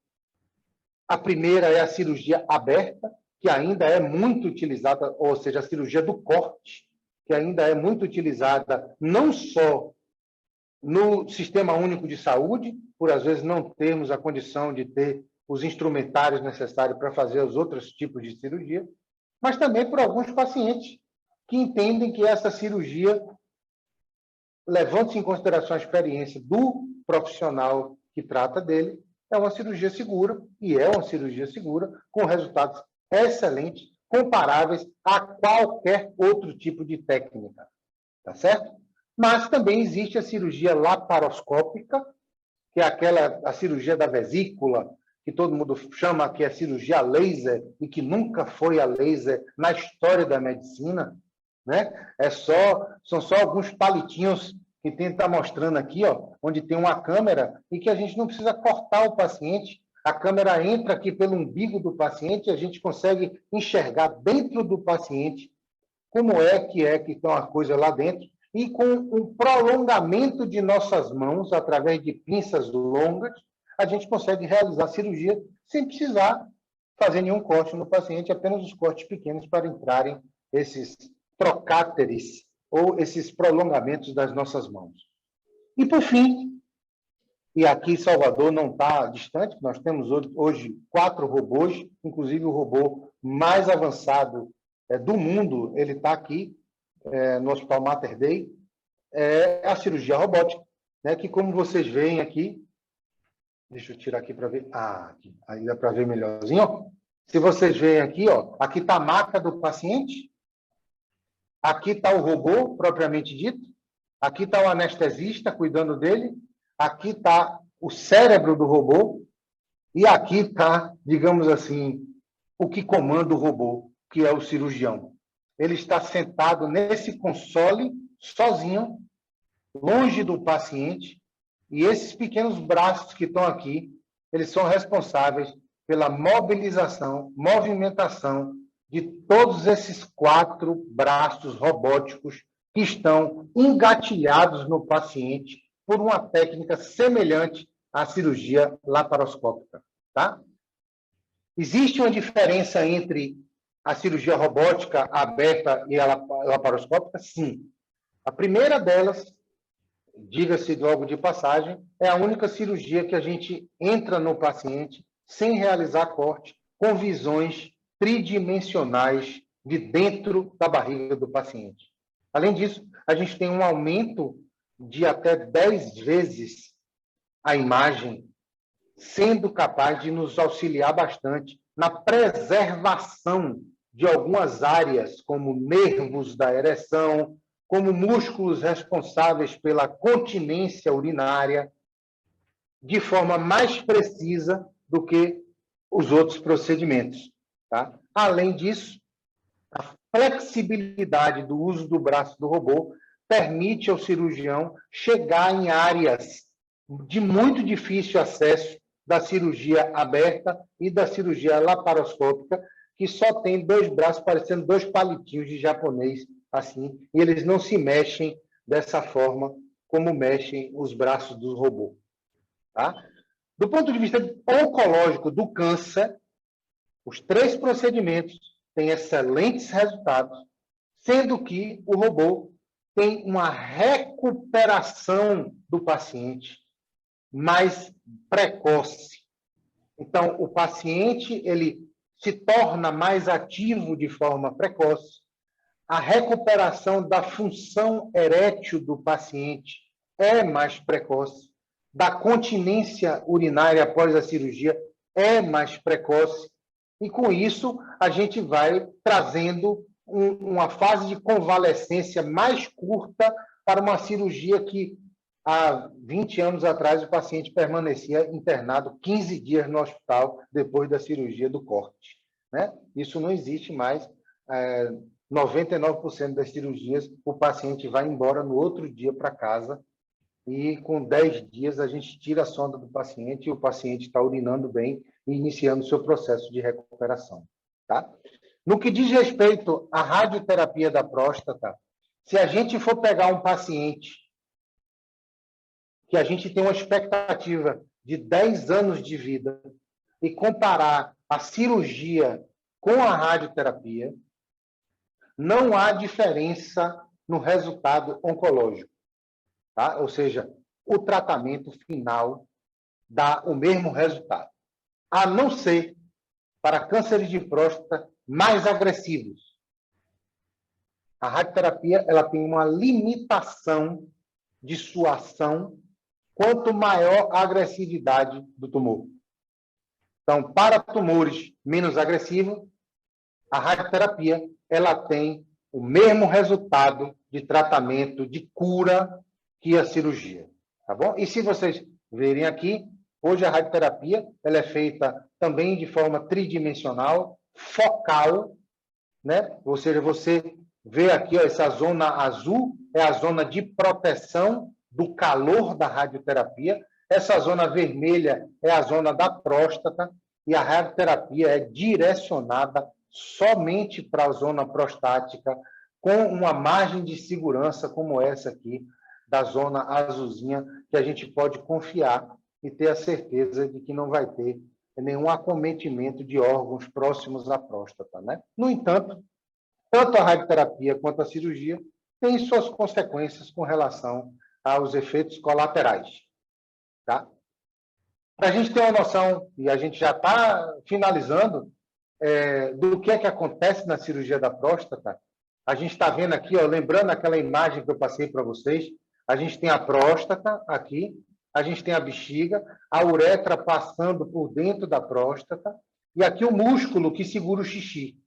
A primeira é a cirurgia aberta, que ainda é muito utilizada, ou seja, a cirurgia do corte, que ainda é muito utilizada não só no Sistema Único de Saúde, por às vezes não termos a condição de ter os instrumentários necessários para fazer os outros tipos de cirurgia, mas também por alguns pacientes que entendem que essa cirurgia, levando-se em consideração a experiência do profissional que trata dele, é uma cirurgia segura, e é uma cirurgia segura, com resultados excelentes, comparáveis a qualquer outro tipo de técnica. Tá certo? Mas também existe a cirurgia laparoscópica, que é a cirurgia da vesícula, que todo mundo chama que é cirurgia a laser, e que nunca foi a laser na história da medicina. Né? São só alguns palitinhos que tem que estar mostrando aqui, onde tem uma câmera, e que a gente não precisa cortar o paciente, A câmera entra aqui pelo umbigo do paciente e a gente consegue enxergar dentro do paciente como é que estão as coisas lá dentro. E com um prolongamento de nossas mãos, através de pinças longas, a gente consegue realizar a cirurgia sem precisar fazer nenhum corte no paciente, apenas os cortes pequenos para entrarem esses trocáteres ou esses prolongamentos das nossas mãos. E, por fim, e aqui Salvador não está distante, nós temos hoje 4 robôs, inclusive o robô mais avançado do mundo, ele está aqui no Hospital Mater Dei, é a cirurgia robótica, né, que como vocês veem aqui, deixa eu tirar aqui para ver, aqui, aí dá para ver melhorzinho, ó. Se vocês veem aqui, ó, aqui está a maca do paciente, aqui está o robô, propriamente dito, aqui está o anestesista cuidando dele, aqui está o cérebro do robô, e aqui está, digamos assim, o que comanda o robô, que é o cirurgião. Ele está sentado nesse console, sozinho, longe do paciente, e esses pequenos braços que estão aqui, eles são responsáveis pela mobilização, movimentação de todos esses 4 braços robóticos que estão engatilhados no paciente por uma técnica semelhante à cirurgia laparoscópica, tá? Existe uma diferença entre a cirurgia robótica aberta e a laparoscópica? Sim. A primeira delas, diga-se logo de passagem, é a única cirurgia que a gente entra no paciente sem realizar corte, com visões tridimensionais de dentro da barriga do paciente. Além disso, a gente tem um aumento de até 10 vezes a imagem, sendo capaz de nos auxiliar bastante na preservação de algumas áreas, como nervos da ereção, como músculos responsáveis pela continência urinária, de forma mais precisa do que os outros procedimentos. Tá? Além disso, a flexibilidade do uso do braço do robô permite ao cirurgião chegar em áreas de muito difícil acesso da cirurgia aberta e da cirurgia laparoscópica, que só tem 2 braços parecendo 2 palitinhos de japonês, assim, e eles não se mexem dessa forma como mexem os braços do robô. Tá? Do ponto de vista oncológico do câncer, os 3 procedimentos têm excelentes resultados, sendo que o robô tem uma recuperação do paciente mais precoce. Então, o paciente ele se torna mais ativo de forma precoce. A recuperação da função erétil do paciente é mais precoce. Da continência urinária após a cirurgia é mais precoce. E, com isso, a gente vai trazendo uma fase de convalescência mais curta para uma cirurgia que, há 20 anos atrás, o paciente permanecia internado 15 dias no hospital depois da cirurgia do corte. Né? Isso não existe mais. 99% das cirurgias, o paciente vai embora no outro dia para casa e, com 10 dias, a gente tira a sonda do paciente e o paciente está urinando bem e iniciando o seu processo de recuperação. Tá? No que diz respeito à radioterapia da próstata, se a gente for pegar um paciente que a gente tem uma expectativa de 10 anos de vida e comparar a cirurgia com a radioterapia, não há diferença no resultado oncológico. Tá? Ou seja, o tratamento final dá o mesmo resultado, a não ser para cânceres de próstata mais agressivos. A radioterapia ela tem uma limitação de sua ação quanto maior a agressividade do tumor. Então, para tumores menos agressivos, a radioterapia ela tem o mesmo resultado de tratamento, de cura, que a cirurgia. Tá bom? E se vocês verem aqui, hoje a radioterapia ela é feita também de forma tridimensional, focal, né? Ou seja, você vê aqui, ó, essa zona azul é a zona de proteção do calor da radioterapia, Essa zona vermelha é a zona da próstata e a radioterapia é direcionada somente para a zona prostática, com uma margem de segurança como essa aqui, da zona azulzinha, que a gente pode confiar e ter a certeza de que não vai ter nenhum acometimento de órgãos próximos à próstata, né? No entanto, tanto a radioterapia quanto a cirurgia têm suas consequências com relação aos efeitos colaterais, tá? Para a gente ter uma noção, e a gente já está finalizando, do que é que acontece na cirurgia da próstata, a gente está vendo aqui, ó, lembrando aquela imagem que eu passei para vocês, a gente tem a próstata aqui, a gente tem a bexiga, a uretra passando por dentro da próstata, e aqui o músculo que segura o xixi.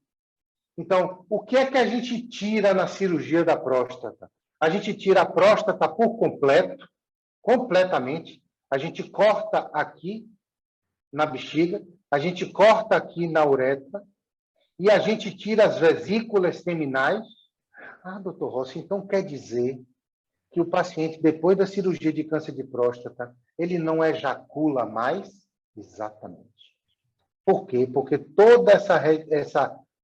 Então, o que é que a gente tira na cirurgia da próstata? A gente tira a próstata por completo, completamente. A gente corta aqui na bexiga, a gente corta aqui na uretra e a gente tira as vesículas seminais. Ah, doutor Rossi, então quer dizer que o paciente, depois da cirurgia de câncer de próstata, ele não ejacula mais? Exatamente. Por quê? Porque toda essa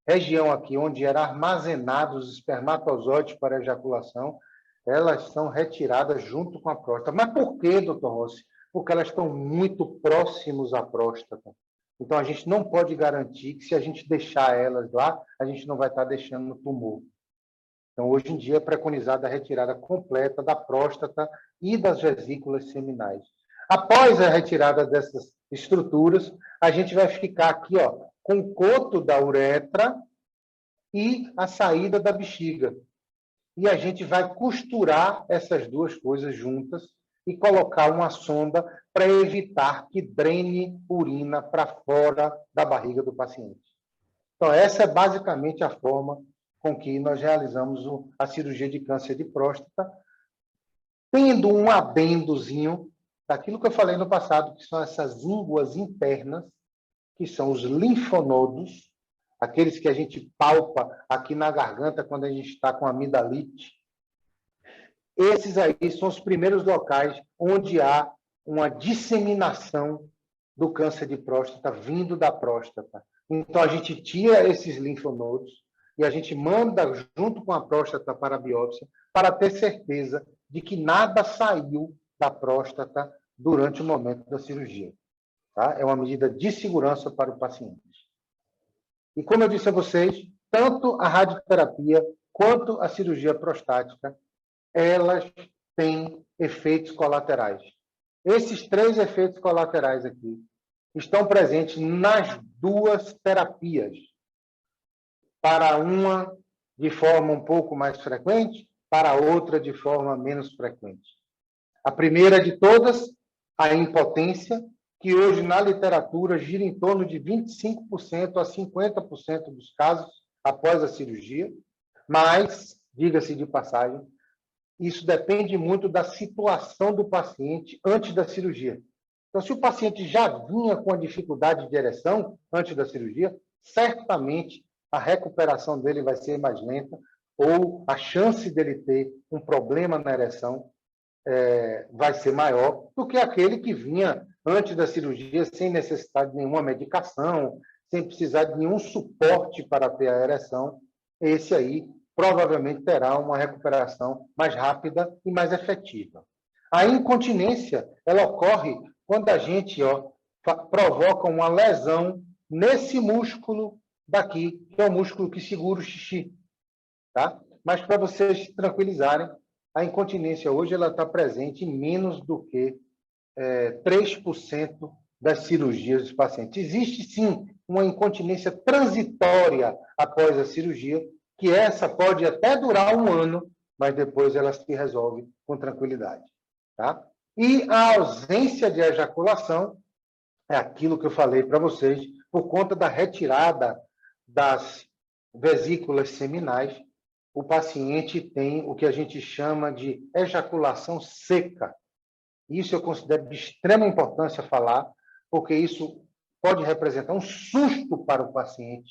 região aqui, onde eram armazenados os espermatozoides para ejaculação, elas são retiradas junto com a próstata. Mas por quê, doutor Rossi? Porque elas estão muito próximos à próstata. Então, a gente não pode garantir que, se a gente deixar elas lá, a gente não vai estar deixando no tumor. Então, hoje em dia, é preconizada a retirada completa da próstata e das vesículas seminais. Após a retirada dessas estruturas, a gente vai ficar aqui, ó, com o coto da uretra e a saída da bexiga. E a gente vai costurar essas duas coisas juntas e colocar uma sonda para evitar que drene urina para fora da barriga do paciente. Então, essa é basicamente a forma com que nós realizamos a cirurgia de câncer de próstata, tendo um adendozinho daquilo que eu falei no passado, que são essas ínguas internas, que são os linfonodos, aqueles que a gente palpa aqui na garganta quando a gente está com amidalite. Esses aí são os primeiros locais onde há uma disseminação do câncer de próstata vindo da próstata. Então, a gente tira esses linfonodos e a gente manda junto com a próstata para a biópsia para ter certeza de que nada saiu da próstata durante o momento da cirurgia. Tá? É uma medida de segurança para o paciente. E como eu disse a vocês, tanto a radioterapia quanto a cirurgia prostática, elas têm efeitos colaterais. Esses 3 efeitos colaterais aqui estão presentes nas duas terapias. Para uma de forma um pouco mais frequente, para a outra de forma menos frequente. A primeira de todas, a impotência, que hoje na literatura gira em torno de 25% a 50% dos casos após a cirurgia, mas, diga-se de passagem, isso depende muito da situação do paciente antes da cirurgia. Então, se o paciente já vinha com a dificuldade de ereção antes da cirurgia, certamente a recuperação dele vai ser mais lenta, ou a chance dele ter um problema na ereção vai ser maior do que aquele que vinha antes da cirurgia sem necessidade de nenhuma medicação, sem precisar de nenhum suporte para ter a ereção. Esse aí provavelmente terá uma recuperação mais rápida e mais efetiva. A incontinência, ela ocorre quando a gente provoca uma lesão nesse músculo daqui, que é o músculo que segura o xixi. Tá? Mas, para vocês se tranquilizarem, a incontinência hoje ela está presente em menos do que 3% das cirurgias dos pacientes. Existe, sim, uma incontinência transitória após a cirurgia, que essa pode até durar 1 ano, mas depois ela se resolve com tranquilidade. Tá? E a ausência de ejaculação é aquilo que eu falei para vocês, por conta da retirada das vesículas seminais, o paciente tem o que a gente chama de ejaculação seca. Isso eu considero de extrema importância falar, porque isso pode representar um susto para o paciente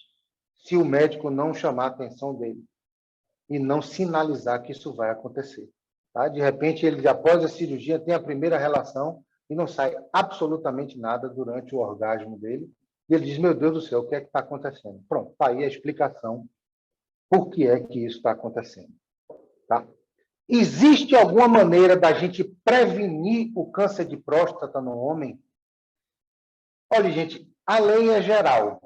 se o médico não chamar a atenção dele e não sinalizar que isso vai acontecer. Tá? De repente, ele, após a cirurgia, tem a primeira relação, e não sai absolutamente nada durante o orgasmo dele. E ele diz, meu Deus do céu, o que é que está acontecendo? Pronto, está aí a explicação por que é que isso está acontecendo. Tá? Existe alguma maneira da gente prevenir o câncer de próstata no homem? Olha, gente, a lei é geral.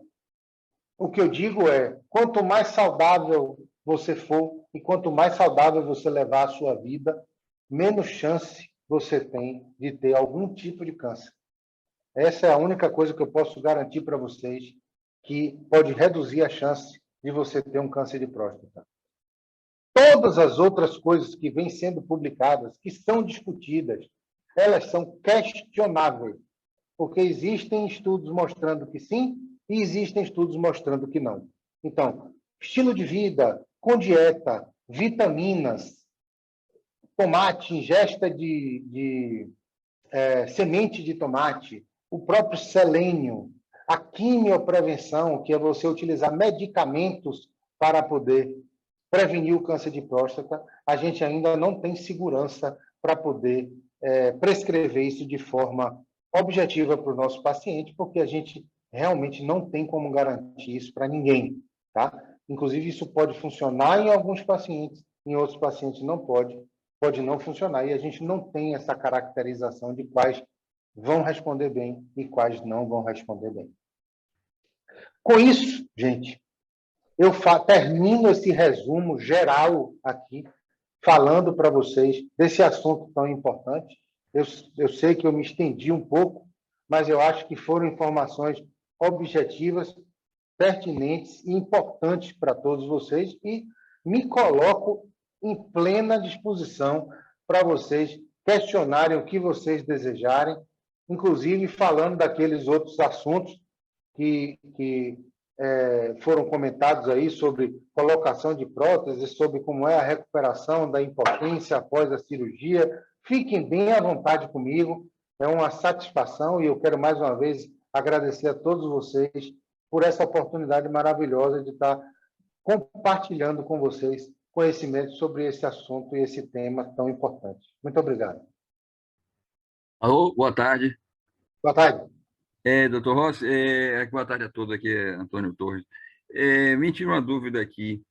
O que eu digo é, quanto mais saudável você for e quanto mais saudável você levar a sua vida, menos chance você tem de ter algum tipo de câncer. Essa é a única coisa que eu posso garantir para vocês, que pode reduzir a chance de você ter um câncer de próstata. Todas as outras coisas que vêm sendo publicadas, que são discutidas, elas são questionáveis, porque existem estudos mostrando que sim e existem estudos mostrando que não. Então, estilo de vida, com dieta, vitaminas, tomate, ingesta de semente de tomate, o próprio selênio, a quimioprevenção, que é você utilizar medicamentos para poder prevenir o câncer de próstata, a gente ainda não tem segurança para poder prescrever isso de forma objetiva para o nosso paciente, porque a gente realmente não tem como garantir isso para ninguém, tá? Inclusive, isso pode funcionar em alguns pacientes, em outros pacientes não pode não funcionar, e a gente não tem essa caracterização de quais vão responder bem e quais não vão responder bem. Com isso, gente, eu termino esse resumo geral aqui, falando para vocês desse assunto tão importante. Eu sei que eu me estendi um pouco, mas eu acho que foram informações objetivas, pertinentes e importantes para todos vocês, e me coloco em plena disposição para vocês questionarem o que vocês desejarem, inclusive falando daqueles outros assuntos que foram comentados aí sobre colocação de próteses, sobre como é a recuperação da impotência após a cirurgia. Fiquem bem à vontade comigo, é uma satisfação e eu quero mais uma vez agradecer a todos vocês por essa oportunidade maravilhosa de estar compartilhando com vocês conhecimento sobre esse assunto e esse tema tão importante. Muito obrigado. Alô, boa tarde. Boa tarde. Doutor Rossi, boa tarde a todos, aqui é Antônio Torres. Me tira uma dúvida aqui.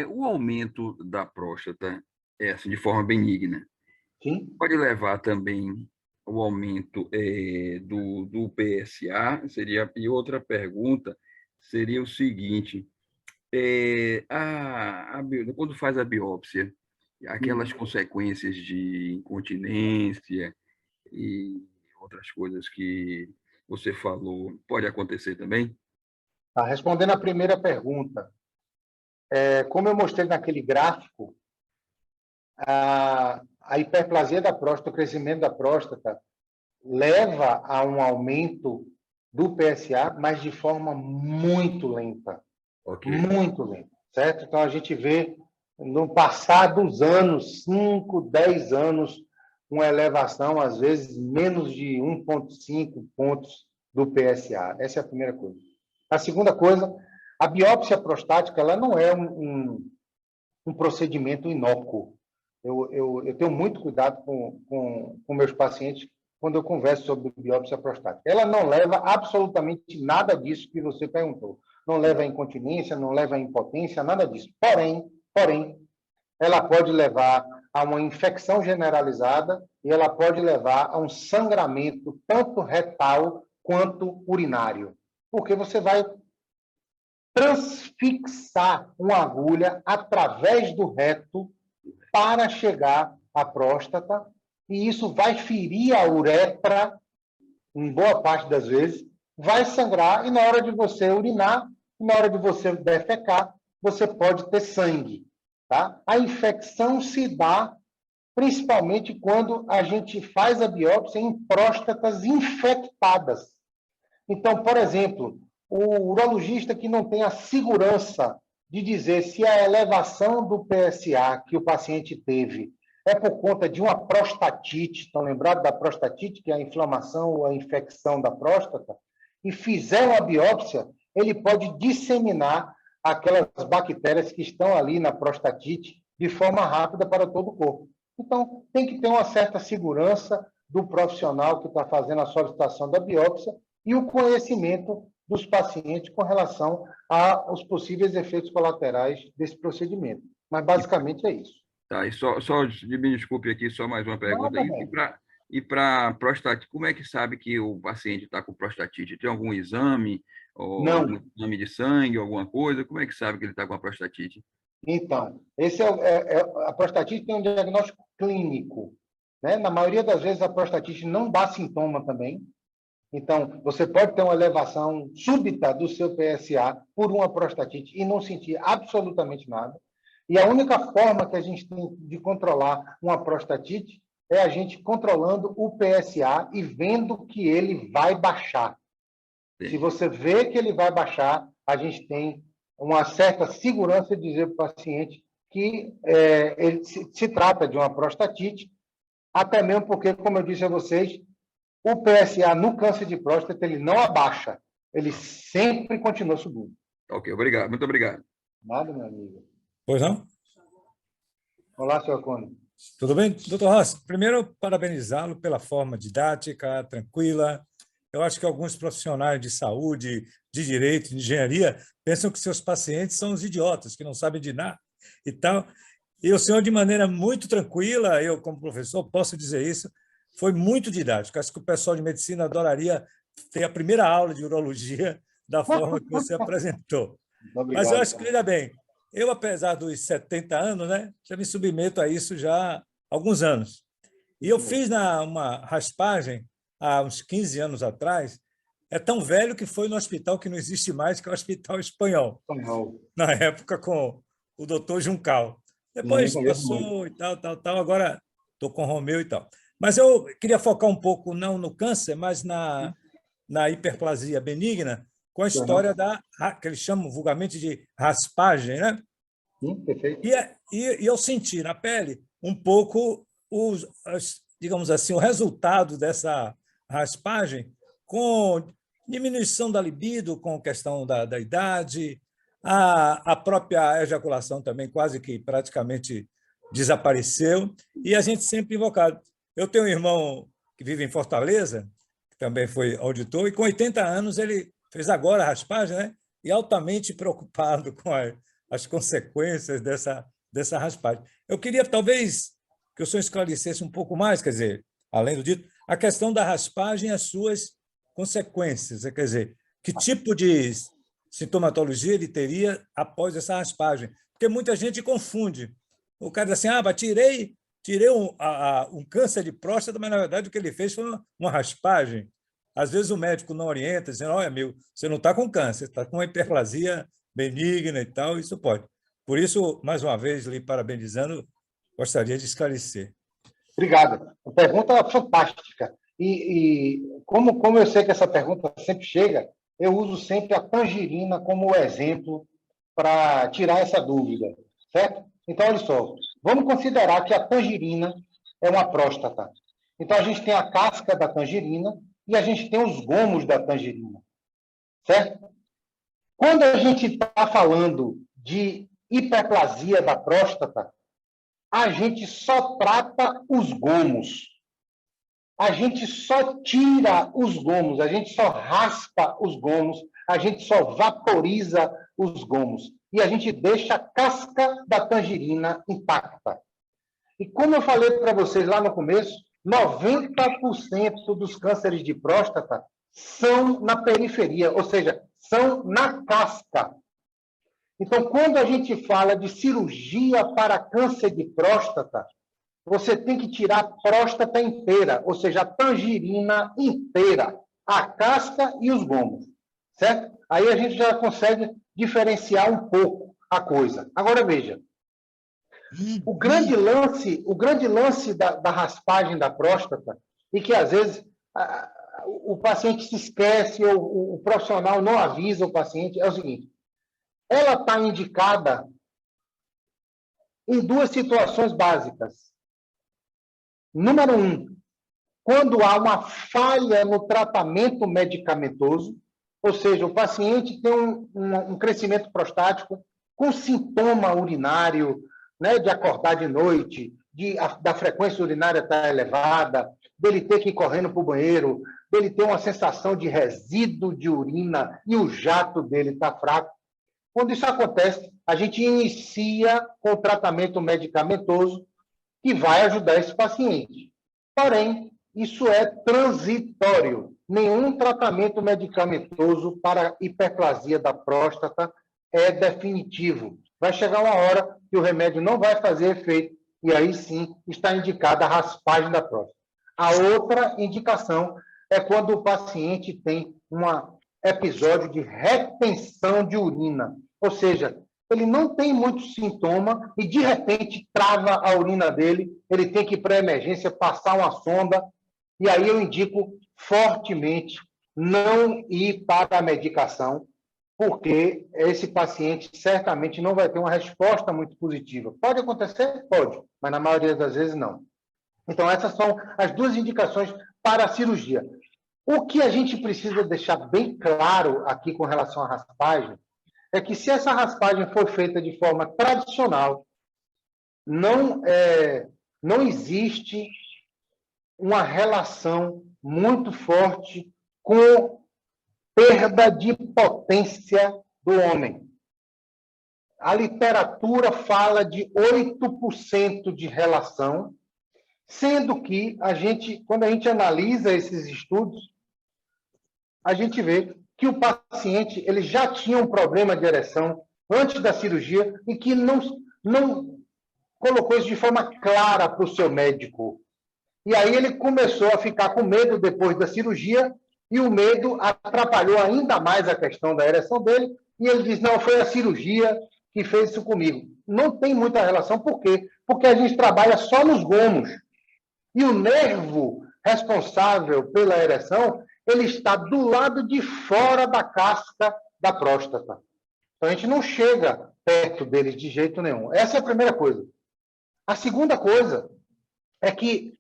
O aumento da próstata, assim, de forma benigna, Sim. pode levar também o aumento do PSA? E outra pergunta seria o seguinte, quando faz a biópsia, aquelas consequências de incontinência e outras coisas que você falou, pode acontecer também? Respondendo a primeira pergunta, como eu mostrei naquele gráfico, a hiperplasia da próstata, o crescimento da próstata, leva a um aumento do PSA, mas de forma muito lenta. Okay. Muito lenta, certo? Então, a gente vê, no passar dos anos, 5, 10 anos, uma elevação, às vezes, menos de 1,5 pontos do PSA. Essa é a primeira coisa. A segunda coisa, a biópsia prostática, ela não é um procedimento inócuo. Eu tenho muito cuidado com meus pacientes quando eu converso sobre biópsia prostática. Ela não leva absolutamente nada disso que você perguntou. Não leva a incontinência, não leva a impotência, nada disso. Porém, ela pode levar a uma infecção generalizada e ela pode levar a um sangramento tanto retal quanto urinário. Porque você vai transfixar uma agulha através do reto para chegar à próstata, e isso vai ferir a uretra, em boa parte das vezes, vai sangrar, e na hora de você urinar, na hora de você defecar, você pode ter sangue. Tá? A infecção se dá principalmente quando a gente faz a biópsia em próstatas infectadas. Então, por exemplo, o urologista que não tem a segurança de dizer se a elevação do PSA que o paciente teve é por conta de uma prostatite, estão lembrados da prostatite, que é a inflamação ou a infecção da próstata, e fizer uma biópsia, ele pode disseminar aquelas bactérias que estão ali na prostatite de forma rápida para todo o corpo. Então, tem que ter uma certa segurança do profissional que está fazendo a solicitação da biópsia e o conhecimento dos pacientes com relação aos possíveis efeitos colaterais desse procedimento. Mas, basicamente, é isso. Tá, e só me desculpe aqui, só mais uma pergunta. Nada, bem. E para prostatite, como é que sabe que o paciente está com prostatite? Tem algum exame, ou Não. algum exame de sangue, alguma coisa? Como é que sabe que ele está com a prostatite? Então, a prostatite tem um diagnóstico clínico, né? Na maioria das vezes, a prostatite não dá sintoma também. Então, você pode ter uma elevação súbita do seu PSA por uma prostatite e não sentir absolutamente nada. E a única forma que a gente tem de controlar uma prostatite é a gente controlando o PSA e vendo que ele vai baixar. Sim. Se você vê que ele vai baixar, a gente tem uma certa segurança de dizer para o paciente que ele se trata de uma prostatite, até mesmo porque, como eu disse a vocês, o PSA no câncer de próstata ele não abaixa, ele sempre continua subindo. Ok, obrigado, muito obrigado. Nada, meu amigo. Pois não? Olá, senhor Cone. Tudo bem? Doutor Rossi, primeiro, parabenizá-lo pela forma didática, tranquila. Eu acho que alguns profissionais de saúde, de direito, de engenharia, pensam que seus pacientes são os idiotas, que não sabem de nada e tal. E o senhor, de maneira muito tranquila, eu, como professor, posso dizer isso, foi muito didático. Acho que o pessoal de medicina adoraria ter a primeira aula de urologia da forma que você apresentou. Obrigado, mas eu acho que, veja bem, eu, apesar dos 70 anos, né, já me submeto a isso já há alguns anos. E eu fiz uma raspagem há uns 15 anos atrás, é tão velho que foi no hospital que não existe mais, que é o Hospital Espanhol, na época com o doutor Juncal. Depois passou e tal, agora estou com o Romeu e tal. Mas eu queria focar um pouco, não no câncer, mas na hiperplasia benigna, com a história que eles chamam vulgarmente de raspagem, né? Sim, perfeito. E eu senti na pele um pouco, digamos assim, o resultado dessa raspagem, com diminuição da libido, com questão da idade, a própria ejaculação também quase que praticamente desapareceu, e a gente sempre invocado. Eu tenho um irmão que vive em Fortaleza, que também foi auditor, e com 80 anos ele fez agora a raspagem, né? E altamente preocupado com as consequências dessa raspagem. Eu queria, talvez, que o senhor esclarecesse um pouco mais, quer dizer, além do dito, a questão da raspagem e as suas consequências, quer dizer, que tipo de sintomatologia ele teria após essa raspagem? Porque muita gente confunde. O cara diz assim, tirei um câncer de próstata, mas, na verdade, o que ele fez foi uma raspagem. Às vezes o médico não orienta, dizendo, olha, você não está com câncer, está com uma hiperplasia benigna e tal, isso pode. Por isso, mais uma vez, lhe parabenizando, gostaria de esclarecer. Obrigado. Uma pergunta fantástica. E como eu sei que essa pergunta sempre chega, eu uso sempre a tangerina como exemplo para tirar essa dúvida, certo? Então, olha só, vamos considerar que a tangerina é uma próstata. Então, a gente tem a casca da tangerina e a gente tem os gomos da tangerina, certo? Quando a gente está falando de hiperplasia da próstata, a gente só trata os gomos. A gente só tira os gomos, a gente só raspa os gomos, a gente só vaporiza os gomos. E a gente deixa a casca da tangerina intacta. E como eu falei para vocês lá no começo, 90% dos cânceres de próstata são na periferia, ou seja, são na casca. Então, quando a gente fala de cirurgia para câncer de próstata, você tem que tirar a próstata inteira, ou seja, a tangerina inteira, a casca e os gomos, certo? Aí a gente já consegue diferenciar um pouco a coisa. Agora, veja, o grande lance da raspagem da próstata, e que às vezes o paciente se esquece ou o profissional não avisa o paciente, é o seguinte, ela está indicada em duas situações básicas. Número 1, quando há uma falha no tratamento medicamentoso, ou seja, o paciente tem um crescimento prostático com sintoma urinário, né, de acordar de noite, da frequência urinária estar elevada, dele ter que ir correndo para o banheiro, dele ter uma sensação de resíduo de urina e o jato dele está fraco. Quando isso acontece, a gente inicia com o tratamento medicamentoso que vai ajudar esse paciente. Porém, isso é transitório. Nenhum tratamento medicamentoso para hiperplasia da próstata é definitivo. Vai chegar uma hora que o remédio não vai fazer efeito e aí sim está indicada a raspagem da próstata. A outra indicação é quando o paciente tem um episódio de retenção de urina, ou seja, ele não tem muito sintoma e, de repente, trava a urina dele, ele tem que ir para a emergência, passar uma sonda, e aí eu indico fortemente não ir para a medicação, porque esse paciente certamente não vai ter uma resposta muito positiva. Pode acontecer? Pode, mas na maioria das vezes não. Então, essas são as duas indicações para a cirurgia. O que a gente precisa deixar bem claro aqui com relação à raspagem é que, se essa raspagem for feita de forma tradicional, não existe uma relação muito forte com perda de potência do homem. A literatura fala de 8% de relação, sendo que quando a gente analisa esses estudos, a gente vê que o paciente ele já tinha um problema de ereção antes da cirurgia e que não colocou isso de forma clara para o seu médico. E aí ele começou a ficar com medo depois da cirurgia e o medo atrapalhou ainda mais a questão da ereção dele e ele diz, não, foi a cirurgia que fez isso comigo. Não tem muita relação, por quê? Porque a gente trabalha só nos gomos. E o nervo responsável pela ereção, ele está do lado de fora da casca da próstata. Então, a gente não chega perto deles de jeito nenhum. Essa é a primeira coisa. A segunda coisa é que,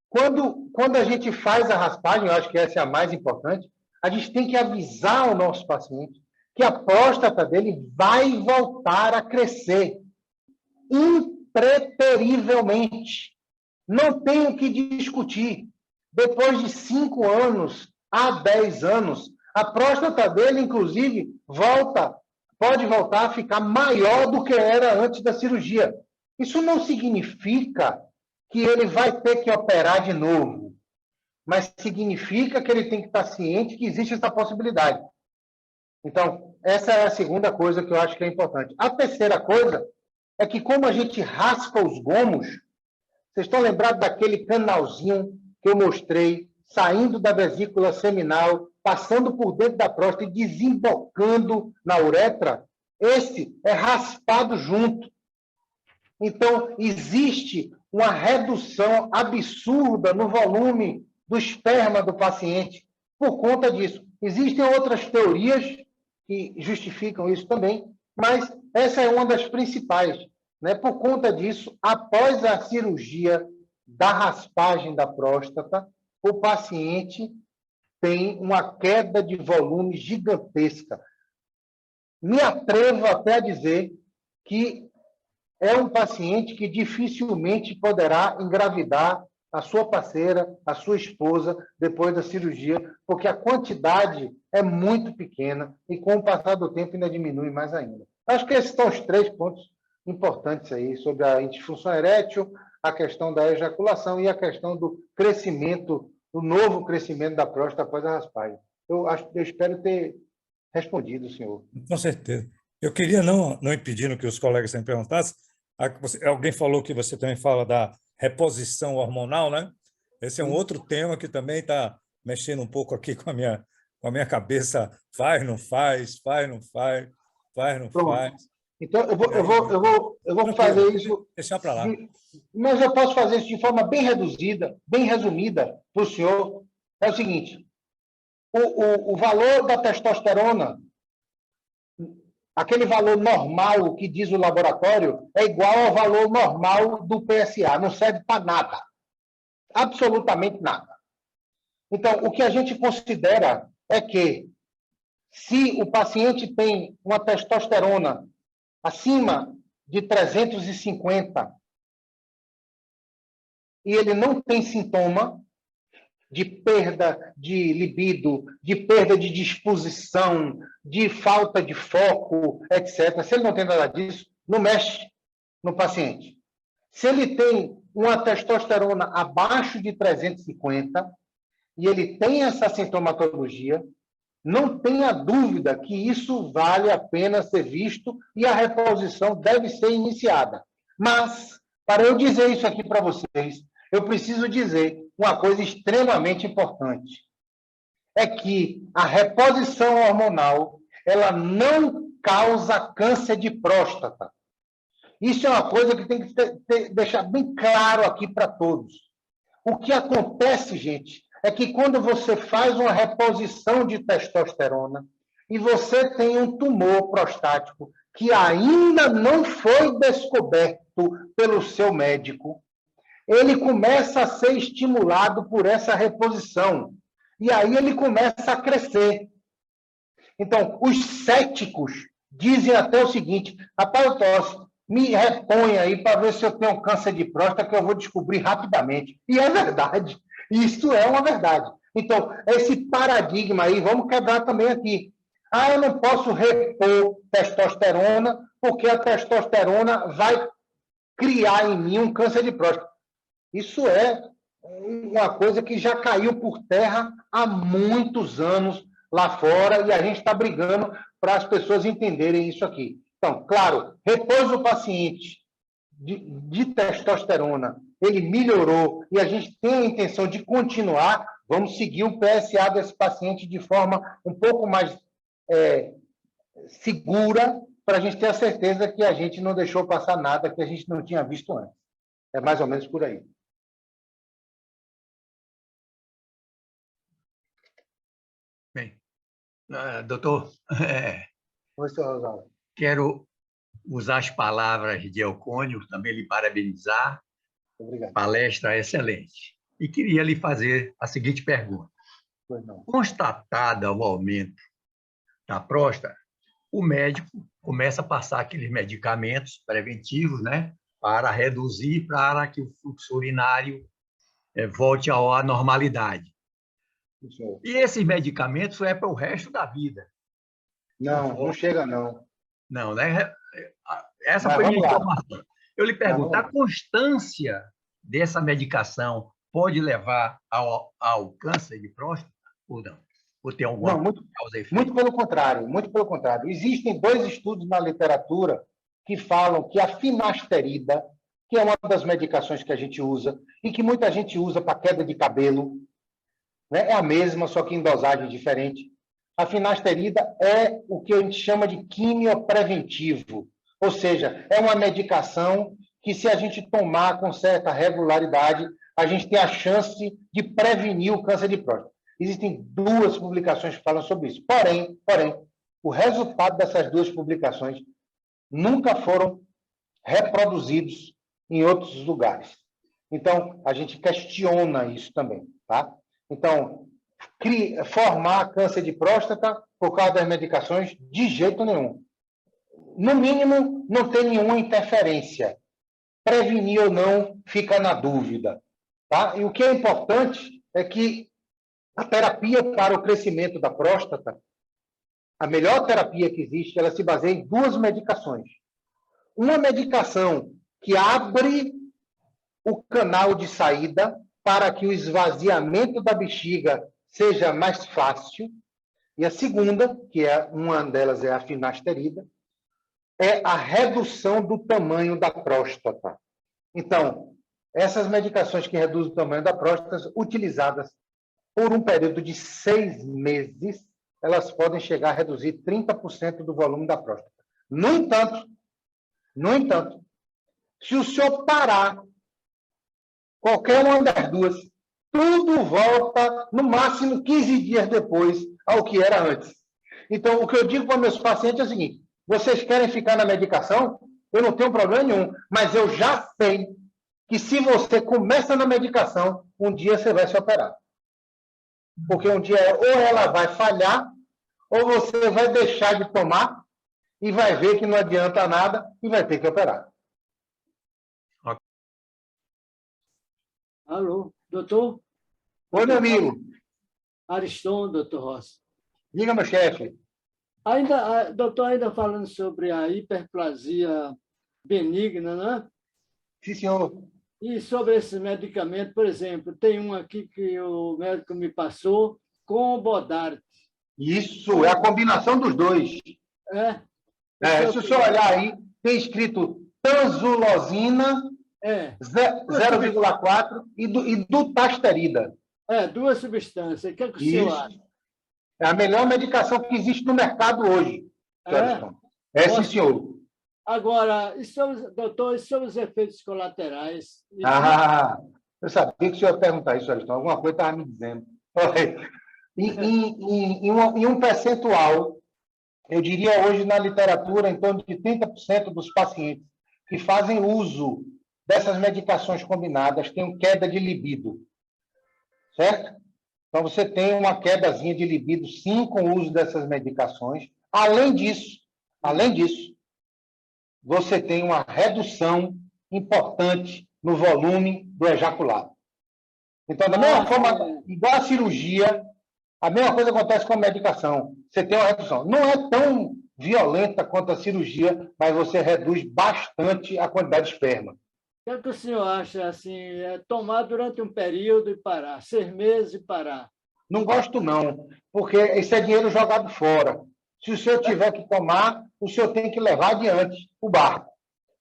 quando a gente faz a raspagem, eu acho que essa é a mais importante, a gente tem que avisar o nosso paciente que a próstata dele vai voltar a crescer impreterivelmente. Não tem o que discutir. Depois de 5 anos a 10 anos, a próstata dele, inclusive, pode voltar a ficar maior do que era antes da cirurgia. Isso não significa que ele vai ter que operar de novo, mas significa que ele tem que estar ciente que existe essa possibilidade. Então, essa é a segunda coisa que eu acho que é importante. A terceira coisa é que, como a gente raspa os gomos, vocês estão lembrados daquele canalzinho que eu mostrei, saindo da vesícula seminal, passando por dentro da próstata e desembocando na uretra? Esse é raspado junto. Então, existe uma redução absurda no volume do esperma do paciente por conta disso. Existem outras teorias que justificam isso também, mas essa é uma das principais. Né? Por conta disso, após a cirurgia da raspagem da próstata, o paciente tem uma queda de volume gigantesca. Me atrevo até a dizer que é um paciente que dificilmente poderá engravidar a sua parceira, a sua esposa, depois da cirurgia, porque a quantidade é muito pequena e, com o passar do tempo, ainda diminui mais ainda. Acho que esses são os 3 pontos importantes aí sobre a disfunção erétil, a questão da ejaculação e a questão do crescimento, do novo crescimento da próstata após a raspagem. Eu espero ter respondido, senhor. Com certeza. Eu queria, não impedindo que os colegas também perguntassem, alguém falou que você também fala da reposição hormonal, né? Esse é um outro tema que também está mexendo um pouco aqui com a minha cabeça. Faz, não faz, faz, não faz, faz, não faz. Então, eu vou fazer isso... Deixar para lá. Mas eu posso fazer isso de forma bem reduzida, bem resumida para o senhor. É o seguinte, o valor da testosterona, aquele valor normal que diz o laboratório, é igual ao valor normal do PSA, não serve para nada. Absolutamente nada. Então, o que a gente considera é que, se o paciente tem uma testosterona acima de 350 e ele não tem sintoma, de perda de libido, de perda de disposição, de falta de foco, etc. Se ele não tem nada disso, não mexe no paciente. Se ele tem uma testosterona abaixo de 350 e ele tem essa sintomatologia, não tenha dúvida que isso vale a pena ser visto e a reposição deve ser iniciada. Mas, para eu dizer isso aqui para vocês, eu preciso dizer uma coisa extremamente importante. É que a reposição hormonal, ela não causa câncer de próstata. Isso é uma coisa que tem que deixar bem claro aqui para todos. O que acontece, gente, é que quando você faz uma reposição de testosterona e você tem um tumor prostático que ainda não foi descoberto pelo seu médico, ele começa a ser estimulado por essa reposição. E aí ele começa a crescer. Então, os céticos dizem até o seguinte: rapaz, Tosse, me repõe aí para ver se eu tenho câncer de próstata, que eu vou descobrir rapidamente. E é verdade. Isso é uma verdade. Então, esse paradigma aí, vamos quebrar também aqui. Ah, eu não posso repor testosterona, porque a testosterona vai criar em mim um câncer de próstata. Isso é uma coisa que já caiu por terra há muitos anos lá fora e a gente está brigando para as pessoas entenderem isso aqui. Então, claro, repouso do paciente de testosterona, ele melhorou e a gente tem a intenção de continuar, vamos seguir o PSA desse paciente de forma um pouco mais segura, para a gente ter a certeza que a gente não deixou passar nada que a gente não tinha visto antes. É mais ou menos por aí. Bem, doutor, Oi, senhor Rosário. quero usar as palavras de Elcônio, também lhe parabenizar. Obrigado. Palestra excelente. E queria lhe fazer a seguinte pergunta. Pois não. Constatada o aumento da próstata, o médico começa a passar aqueles medicamentos preventivos, né, para reduzir, para que o fluxo urinário volte à normalidade. Isso. E esses medicamentos é para o resto da vida. Não, não chega, não. Não, né? Essa Mas foi a minha vamos lá. informação. Eu lhe pergunto, Mas a constância dessa medicação pode levar ao câncer de próstata ou não? Ou tem alguma Não, causa e efeito? muito pelo contrário, muito pelo contrário. Existem 2 estudos na literatura que falam que a finasterida, que é uma das medicações que a gente usa e que muita gente usa para queda de cabelo, né? É a mesma, só que em dosagem diferente. A finasterida é o que a gente chama de quimiopreventivo, ou seja, é uma medicação que, se a gente tomar com certa regularidade, a gente tem a chance de prevenir o câncer de próstata. Existem 2 publicações que falam sobre isso. Porém, o resultado dessas 2 publicações nunca foram reproduzidos em outros lugares. Então, a gente questiona isso também, tá? Então, formar câncer de próstata por causa das medicações, de jeito nenhum. No mínimo, não tem nenhuma interferência. Prevenir ou não, fica na dúvida. Tá? E o que é importante é que a terapia para o crescimento da próstata, a melhor terapia que existe, ela se baseia em 2 medicações. Uma medicação que abre o canal de saída para que o esvaziamento da bexiga seja mais fácil. E a segunda, que uma delas é a finasterida, é a redução do tamanho da próstata. Então, essas medicações que reduzem o tamanho da próstata, utilizadas por um período de 6 meses, elas podem chegar a reduzir 30% do volume da próstata. No entanto, se o senhor parar qualquer uma das 2, tudo volta, no máximo 15 dias depois, ao que era antes. Então, o que eu digo para meus pacientes é o seguinte: vocês querem ficar na medicação? Eu não tenho problema nenhum, mas eu já sei que, se você começa na medicação, um dia você vai se operar. Porque um dia ou ela vai falhar, ou você vai deixar de tomar e vai ver que não adianta nada e vai ter que operar. Alô, doutor? Oi, meu amigo. Ariston, doutor Rossi. Diga, meu chefe. Doutor, ainda falando sobre a hiperplasia benigna, né? Sim, senhor. E sobre esse medicamento, por exemplo, tem um aqui que o médico me passou com Bodart. Isso, é a combinação dos dois. É? Se o senhor olhar aí, tem escrito tanzulosina É. 0,4 e dutasterida. Duas substâncias. O que é que o senhor acha? É a melhor medicação que existe no mercado hoje. Sim, senhor. Agora, doutor, e sobre os efeitos colaterais? Eu sabia que o senhor ia perguntar isso, Ariston. Alguma coisa estava me dizendo. Em um percentual, eu diria hoje na literatura, em torno de 30% dos pacientes que fazem uso dessas medicações combinadas têm queda de libido. Certo? Então, você tem uma quedazinha de libido, sim, com o uso dessas medicações. Além disso, você tem uma redução importante no volume do ejaculado. Então, da mesma forma, igual a cirurgia, a mesma coisa acontece com a medicação. Você tem uma redução. Não é tão violenta quanto a cirurgia, mas você reduz bastante a quantidade de esperma. O que o senhor acha, assim, tomar durante um período e parar, 6 meses e parar? Não gosto, não, porque isso é dinheiro jogado fora. Se o senhor tiver que tomar, o senhor tem que levar adiante o barco.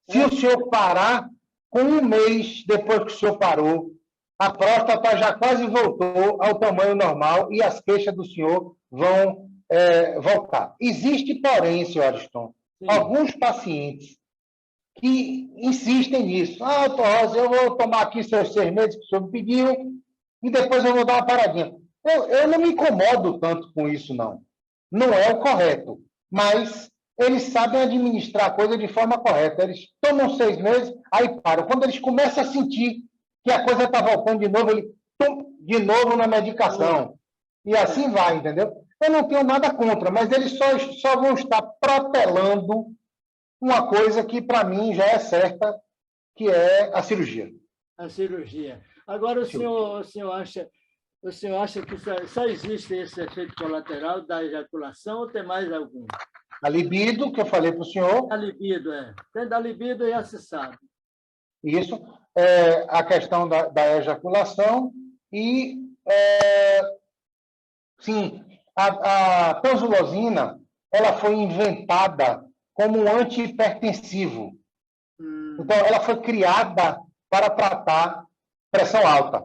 Se o senhor parar, com um mês depois que o senhor parou, a próstata já quase voltou ao tamanho normal e as queixas do senhor vão voltar. Existe, porém, senhor Ariston, alguns pacientes que insistem nisso. Doutor Rosa, eu vou tomar aqui seus 6 meses que o senhor me pediu e depois eu vou dar uma paradinha. Eu não me incomodo tanto com isso, não. Não é o correto. Mas eles sabem administrar a coisa de forma correta. Eles tomam 6 meses, aí param. Quando eles começam a sentir que a coisa está voltando de novo, eles tomam de novo na medicação. E assim vai, entendeu? Eu não tenho nada contra, mas eles só vão estar protelando uma coisa que, para mim, já é certa, que é a cirurgia. A cirurgia. Agora, o senhor acha que só existe esse efeito colateral da ejaculação ou tem mais algum? A libido, que eu falei para o senhor. A libido, Tem da libido, já se sabe. Isso. A questão da ejaculação e, sim, a tanzulosina, ela foi inventada como um antihipertensivo. Então, ela foi criada para tratar pressão alta.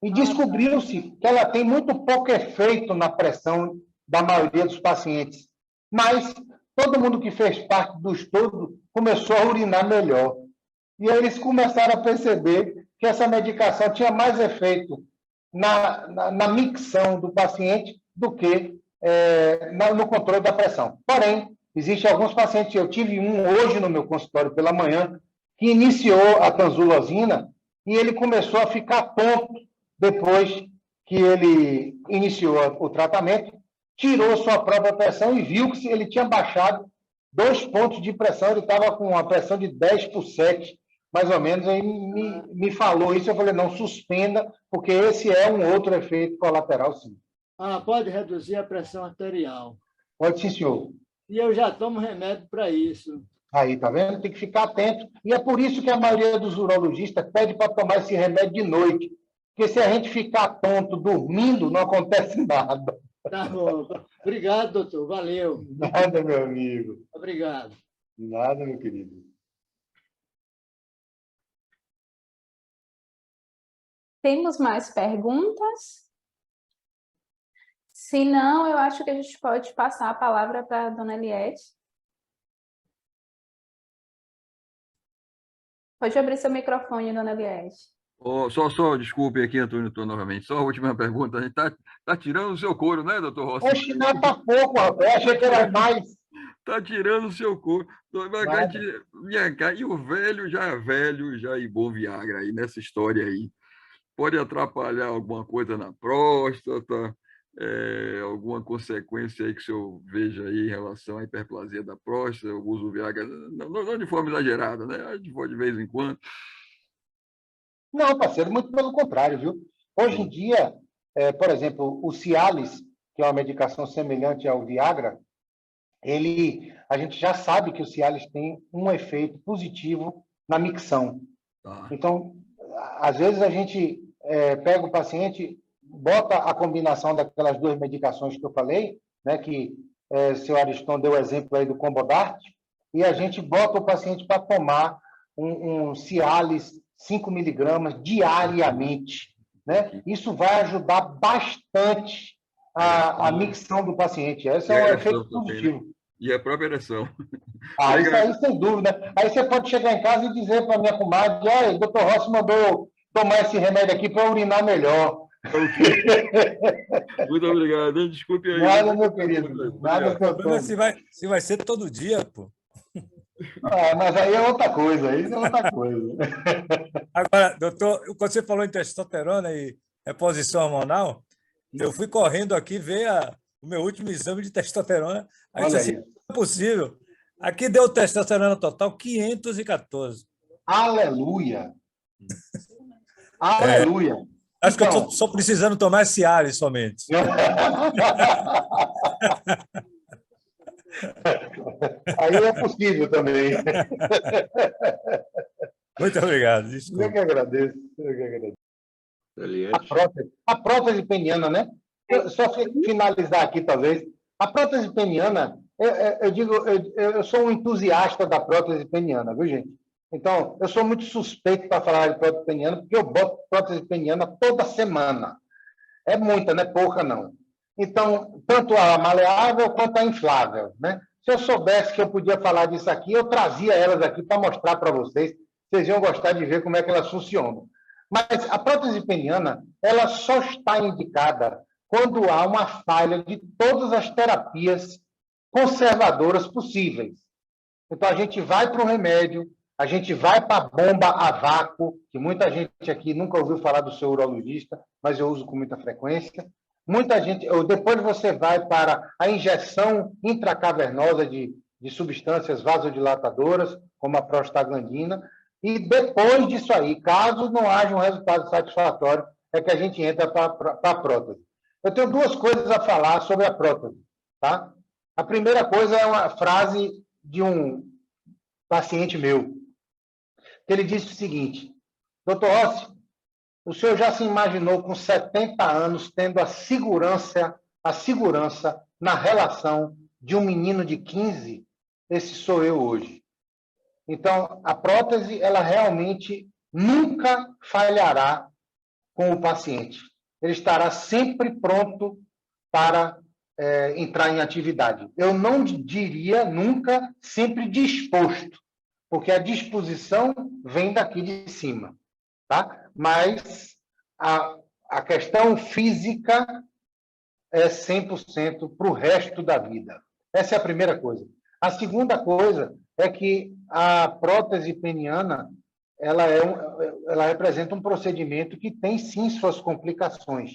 E descobriu-se que ela tem muito pouco efeito na pressão da maioria dos pacientes. Mas todo mundo que fez parte do estudo começou a urinar melhor. E aí eles começaram a perceber que essa medicação tinha mais efeito na micção do paciente do que no controle da pressão. Porém, existem alguns pacientes, eu tive um hoje no meu consultório pela manhã, que iniciou a tanzulosina e ele começou a ficar tonto depois que ele iniciou o tratamento, tirou sua própria pressão e viu que ele tinha baixado 2 pontos de pressão, ele estava com uma pressão de 10/7, mais ou menos, aí me falou isso, eu falei, não, suspenda, porque esse é um outro efeito colateral, sim. Pode reduzir a pressão arterial. Pode, sim, senhor. E eu já tomo remédio para isso. Aí, tá vendo? Tem que ficar atento. E é por isso que a maioria dos urologistas pede para tomar esse remédio de noite. Porque se a gente ficar tonto dormindo, não acontece nada. Tá bom. Obrigado, doutor. Valeu. Nada, meu amigo. Obrigado. Nada, meu querido. Temos mais perguntas? Se não, eu acho que a gente pode passar a palavra para a dona Eliette. Pode abrir seu microfone, dona Eliette. Só, desculpe aqui, Antônio, novamente. Só a última pergunta. A gente está tirando o seu couro, né, doutor Rossi? Oxe, não tá pouco, rapaz. Eu achei que era mais. Está tirando o seu couro. E o velho, já e bom Viagra aí, nessa história aí. Pode atrapalhar alguma coisa na próstata, alguma consequência aí que o senhor veja aí em relação à hiperplasia da próstata, o uso do Viagra, não de forma exagerada, né? De vez em quando. Não, parceiro, muito pelo contrário, viu? Hoje em dia, por exemplo, o Cialis, que é uma medicação semelhante ao Viagra, a gente já sabe que o Cialis tem um efeito positivo na micção. Tá. Então, às vezes a gente pega o paciente, bota a combinação daquelas duas medicações que eu falei, né, que o senhor Ariston deu o exemplo aí do Combodart, e a gente bota o paciente para tomar um Cialis 5 miligramas diariamente. Né? Isso vai ajudar bastante a micção do paciente. Esse é um efeito positivo. E a própria ereção. Isso aí, sem dúvida. Aí você pode chegar em casa e dizer para a minha comadre: olha, o doutor Rossi mandou tomar esse remédio aqui para urinar melhor. Muito obrigado. Desculpe aí. Nada, meu querido. Nada, o problema é se vai ser todo dia, pô. Mas aí é outra coisa. Isso é outra coisa. Agora, doutor, quando você falou em testosterona e reposição hormonal, eu fui correndo aqui ver o meu último exame de testosterona. Aí Olha disse assim, aí. não é possível. Aqui deu testosterona total 514. Aleluia! Aleluia! Acho que eu estou só precisando tomar Cialis somente. Aí é possível também. Muito obrigado. Desculpa. Eu que agradeço. A prótese peniana, né? Só finalizar aqui, talvez. A prótese peniana, eu sou um entusiasta da prótese peniana, viu, gente? Então, eu sou muito suspeito para falar de prótese peniana, porque eu boto prótese peniana toda semana. É muita, não é pouca, não. Então, tanto a maleável quanto a inflável, né? Se eu soubesse que eu podia falar disso aqui, eu trazia elas aqui para mostrar para vocês. Vocês iam gostar de ver como é que elas funcionam. Mas a prótese peniana, ela só está indicada quando há uma falha de todas as terapias conservadoras possíveis. Então, a gente vai para o remédio, a gente vai para a bomba a vácuo, que muita gente aqui nunca ouviu falar do seu urologista, mas eu uso com muita frequência. Muita gente, depois você vai para a injeção intracavernosa de substâncias vasodilatadoras, como a prostaglandina, e depois disso aí, caso não haja um resultado satisfatório, é que a gente entra para a prótese. Eu tenho duas coisas a falar sobre a prótese. Tá? A primeira coisa é uma frase de um paciente meu, que ele disse o seguinte: doutor Rossi, o senhor já se imaginou com 70 anos tendo a segurança na relação de um menino de 15? Esse sou eu hoje. Então, a prótese, ela realmente nunca falhará com o paciente. Ele estará sempre pronto para entrar em atividade. Eu não diria nunca sempre disposto, porque a disposição vem daqui de cima. Tá? Mas a questão física é 100% para o resto da vida. Essa é a primeira coisa. A segunda coisa é que a prótese peniana ela representa um procedimento que tem, sim, suas complicações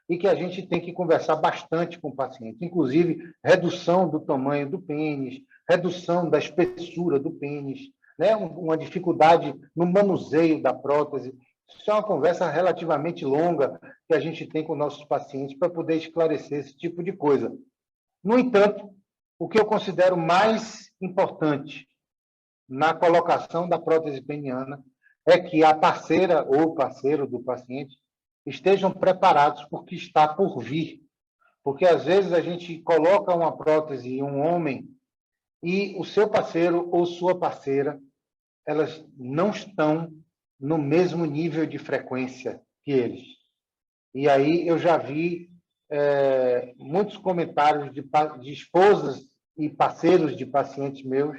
e que a gente tem que conversar bastante com o paciente, inclusive redução do tamanho do pênis, redução da espessura do pênis, né? Uma dificuldade no manuseio da prótese. Isso é uma conversa relativamente longa que a gente tem com nossos pacientes para poder esclarecer esse tipo de coisa. No entanto, o que eu considero mais importante na colocação da prótese peniana é que a parceira ou parceiro do paciente estejam preparados para o que está por vir. Porque, às vezes, a gente coloca uma prótese em um homem e o seu parceiro ou sua parceira, elas não estão no mesmo nível de frequência que eles. E aí eu já vi muitos comentários de esposas e parceiros de pacientes meus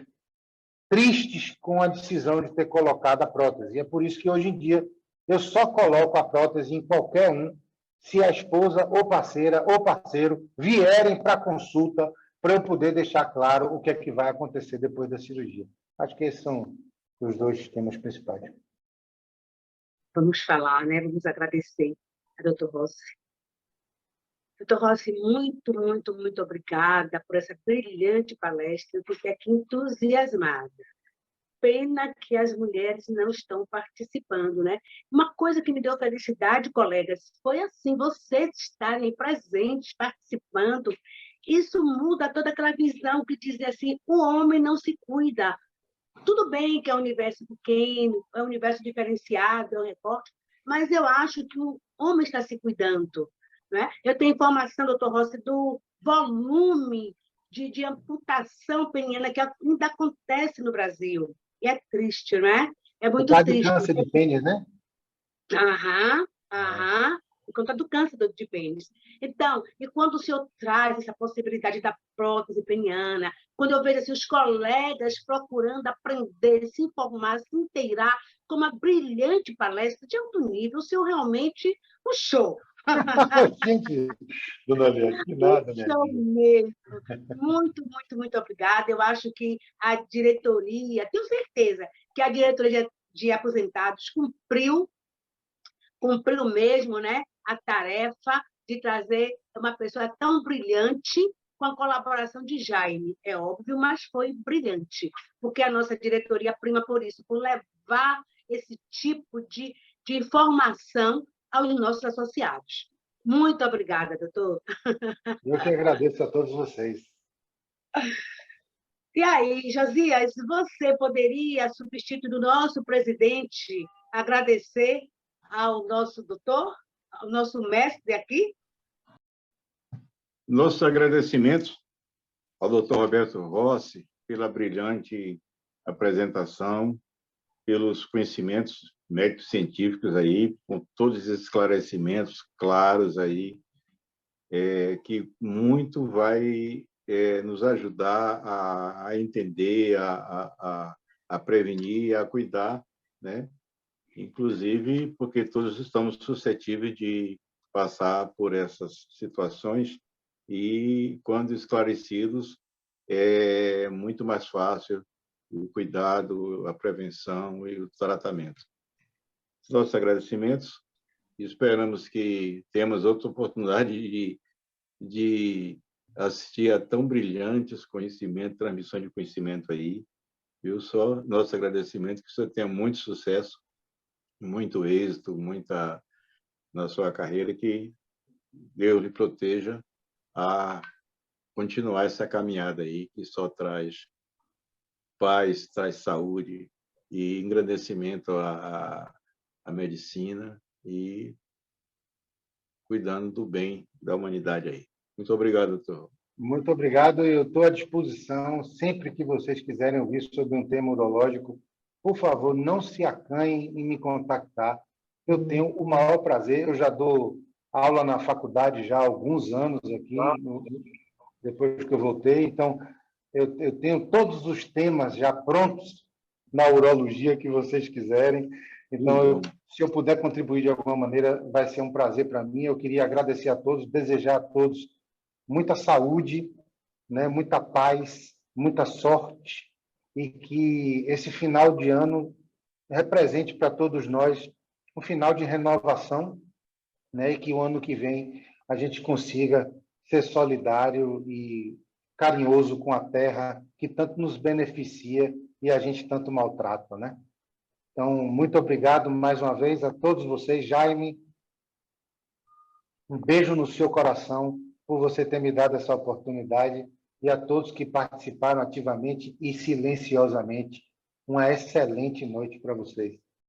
tristes com a decisão de ter colocado a prótese. E é por isso que, hoje em dia, eu só coloco a prótese em qualquer um se a esposa ou parceira ou parceiro vierem para a consulta para eu poder deixar claro o que é que vai acontecer depois da cirurgia. Acho que esses são os dois temas principais. Vamos falar, né? Vamos agradecer a doutor Rossi. Doutor Rossi, muito, muito, muito obrigada por essa brilhante palestra. Eu fiquei aqui entusiasmada. pena que as mulheres não estão participando, né? Uma coisa que me deu felicidade, colegas, foi assim, vocês estarem presentes, participando. Isso muda toda aquela visão que dizia assim, o homem não se cuida. Tudo bem que é um universo pequeno, é um universo diferenciado, é um recorte, mas eu acho que o homem está se cuidando, né? Eu tenho informação, doutor Rossi, do volume de amputação peniana que ainda acontece no Brasil. E é triste, né? É Por muito causa de triste. câncer de pênis, né? Por conta do câncer de pênis. Então, e quando o senhor traz essa possibilidade da prótese peniana, quando eu vejo assim, os colegas procurando aprender, se informar, se inteirar, com uma brilhante palestra de alto nível, o senhor realmente um show. Gente, dona Leandro, que nada, minha Show amiga. mesmo. Muito, muito, muito obrigada. Eu acho que a diretoria, tenho certeza que a diretoria de aposentados cumpriu mesmo, né, a tarefa de trazer uma pessoa tão brilhante com a colaboração de Jaime, é óbvio, mas foi brilhante, porque a nossa diretoria prima por isso, por levar esse tipo de informação aos nossos associados. Muito obrigada, doutor. Eu que agradeço a todos vocês. E aí, Josias, você poderia, substituto do nosso presidente, agradecer ao nosso doutor, ao nosso mestre aqui? Nossos agradecimentos ao Dr. Roberto Rossi pela brilhante apresentação, pelos conhecimentos médicos científicos aí, com todos os esclarecimentos claros aí, que muito vai nos ajudar a entender, a prevenir, a cuidar, né? Inclusive porque todos estamos suscetíveis de passar por essas situações e, quando esclarecidos, é muito mais fácil o cuidado, a prevenção e o tratamento. Nossos agradecimentos, esperamos que tenhamos outra oportunidade de assistir a tão brilhantes conhecimentos, transmissão de conhecimento aí, viu? Só nosso agradecimento, que o senhor tenha muito sucesso, muito êxito, muita na sua carreira, que Deus lhe proteja a continuar essa caminhada aí, que só traz paz, traz saúde e engrandecimento à medicina e cuidando do bem da humanidade aí. Muito obrigado, doutor. Muito obrigado. Eu estou à disposição sempre que vocês quiserem ouvir sobre um tema urológico. Por favor, não se acanhem em me contactar. Eu tenho o maior prazer. Eu já dou aula na faculdade já há alguns anos aqui, depois que eu voltei. Então, eu tenho todos os temas já prontos na urologia que vocês quiserem. Então, se eu puder contribuir de alguma maneira, vai ser um prazer para mim. Eu queria agradecer a todos, desejar a todos muita saúde, né, muita paz, muita sorte, e que esse final de ano represente para todos nós um final de renovação, né, e que o ano que vem a gente consiga ser solidário e carinhoso com a terra que tanto nos beneficia e a gente tanto maltrata, né? Então, muito obrigado mais uma vez a todos vocês. Jaime, um beijo no seu coração por você ter me dado essa oportunidade, e a todos que participaram ativamente e silenciosamente. Uma excelente noite para vocês.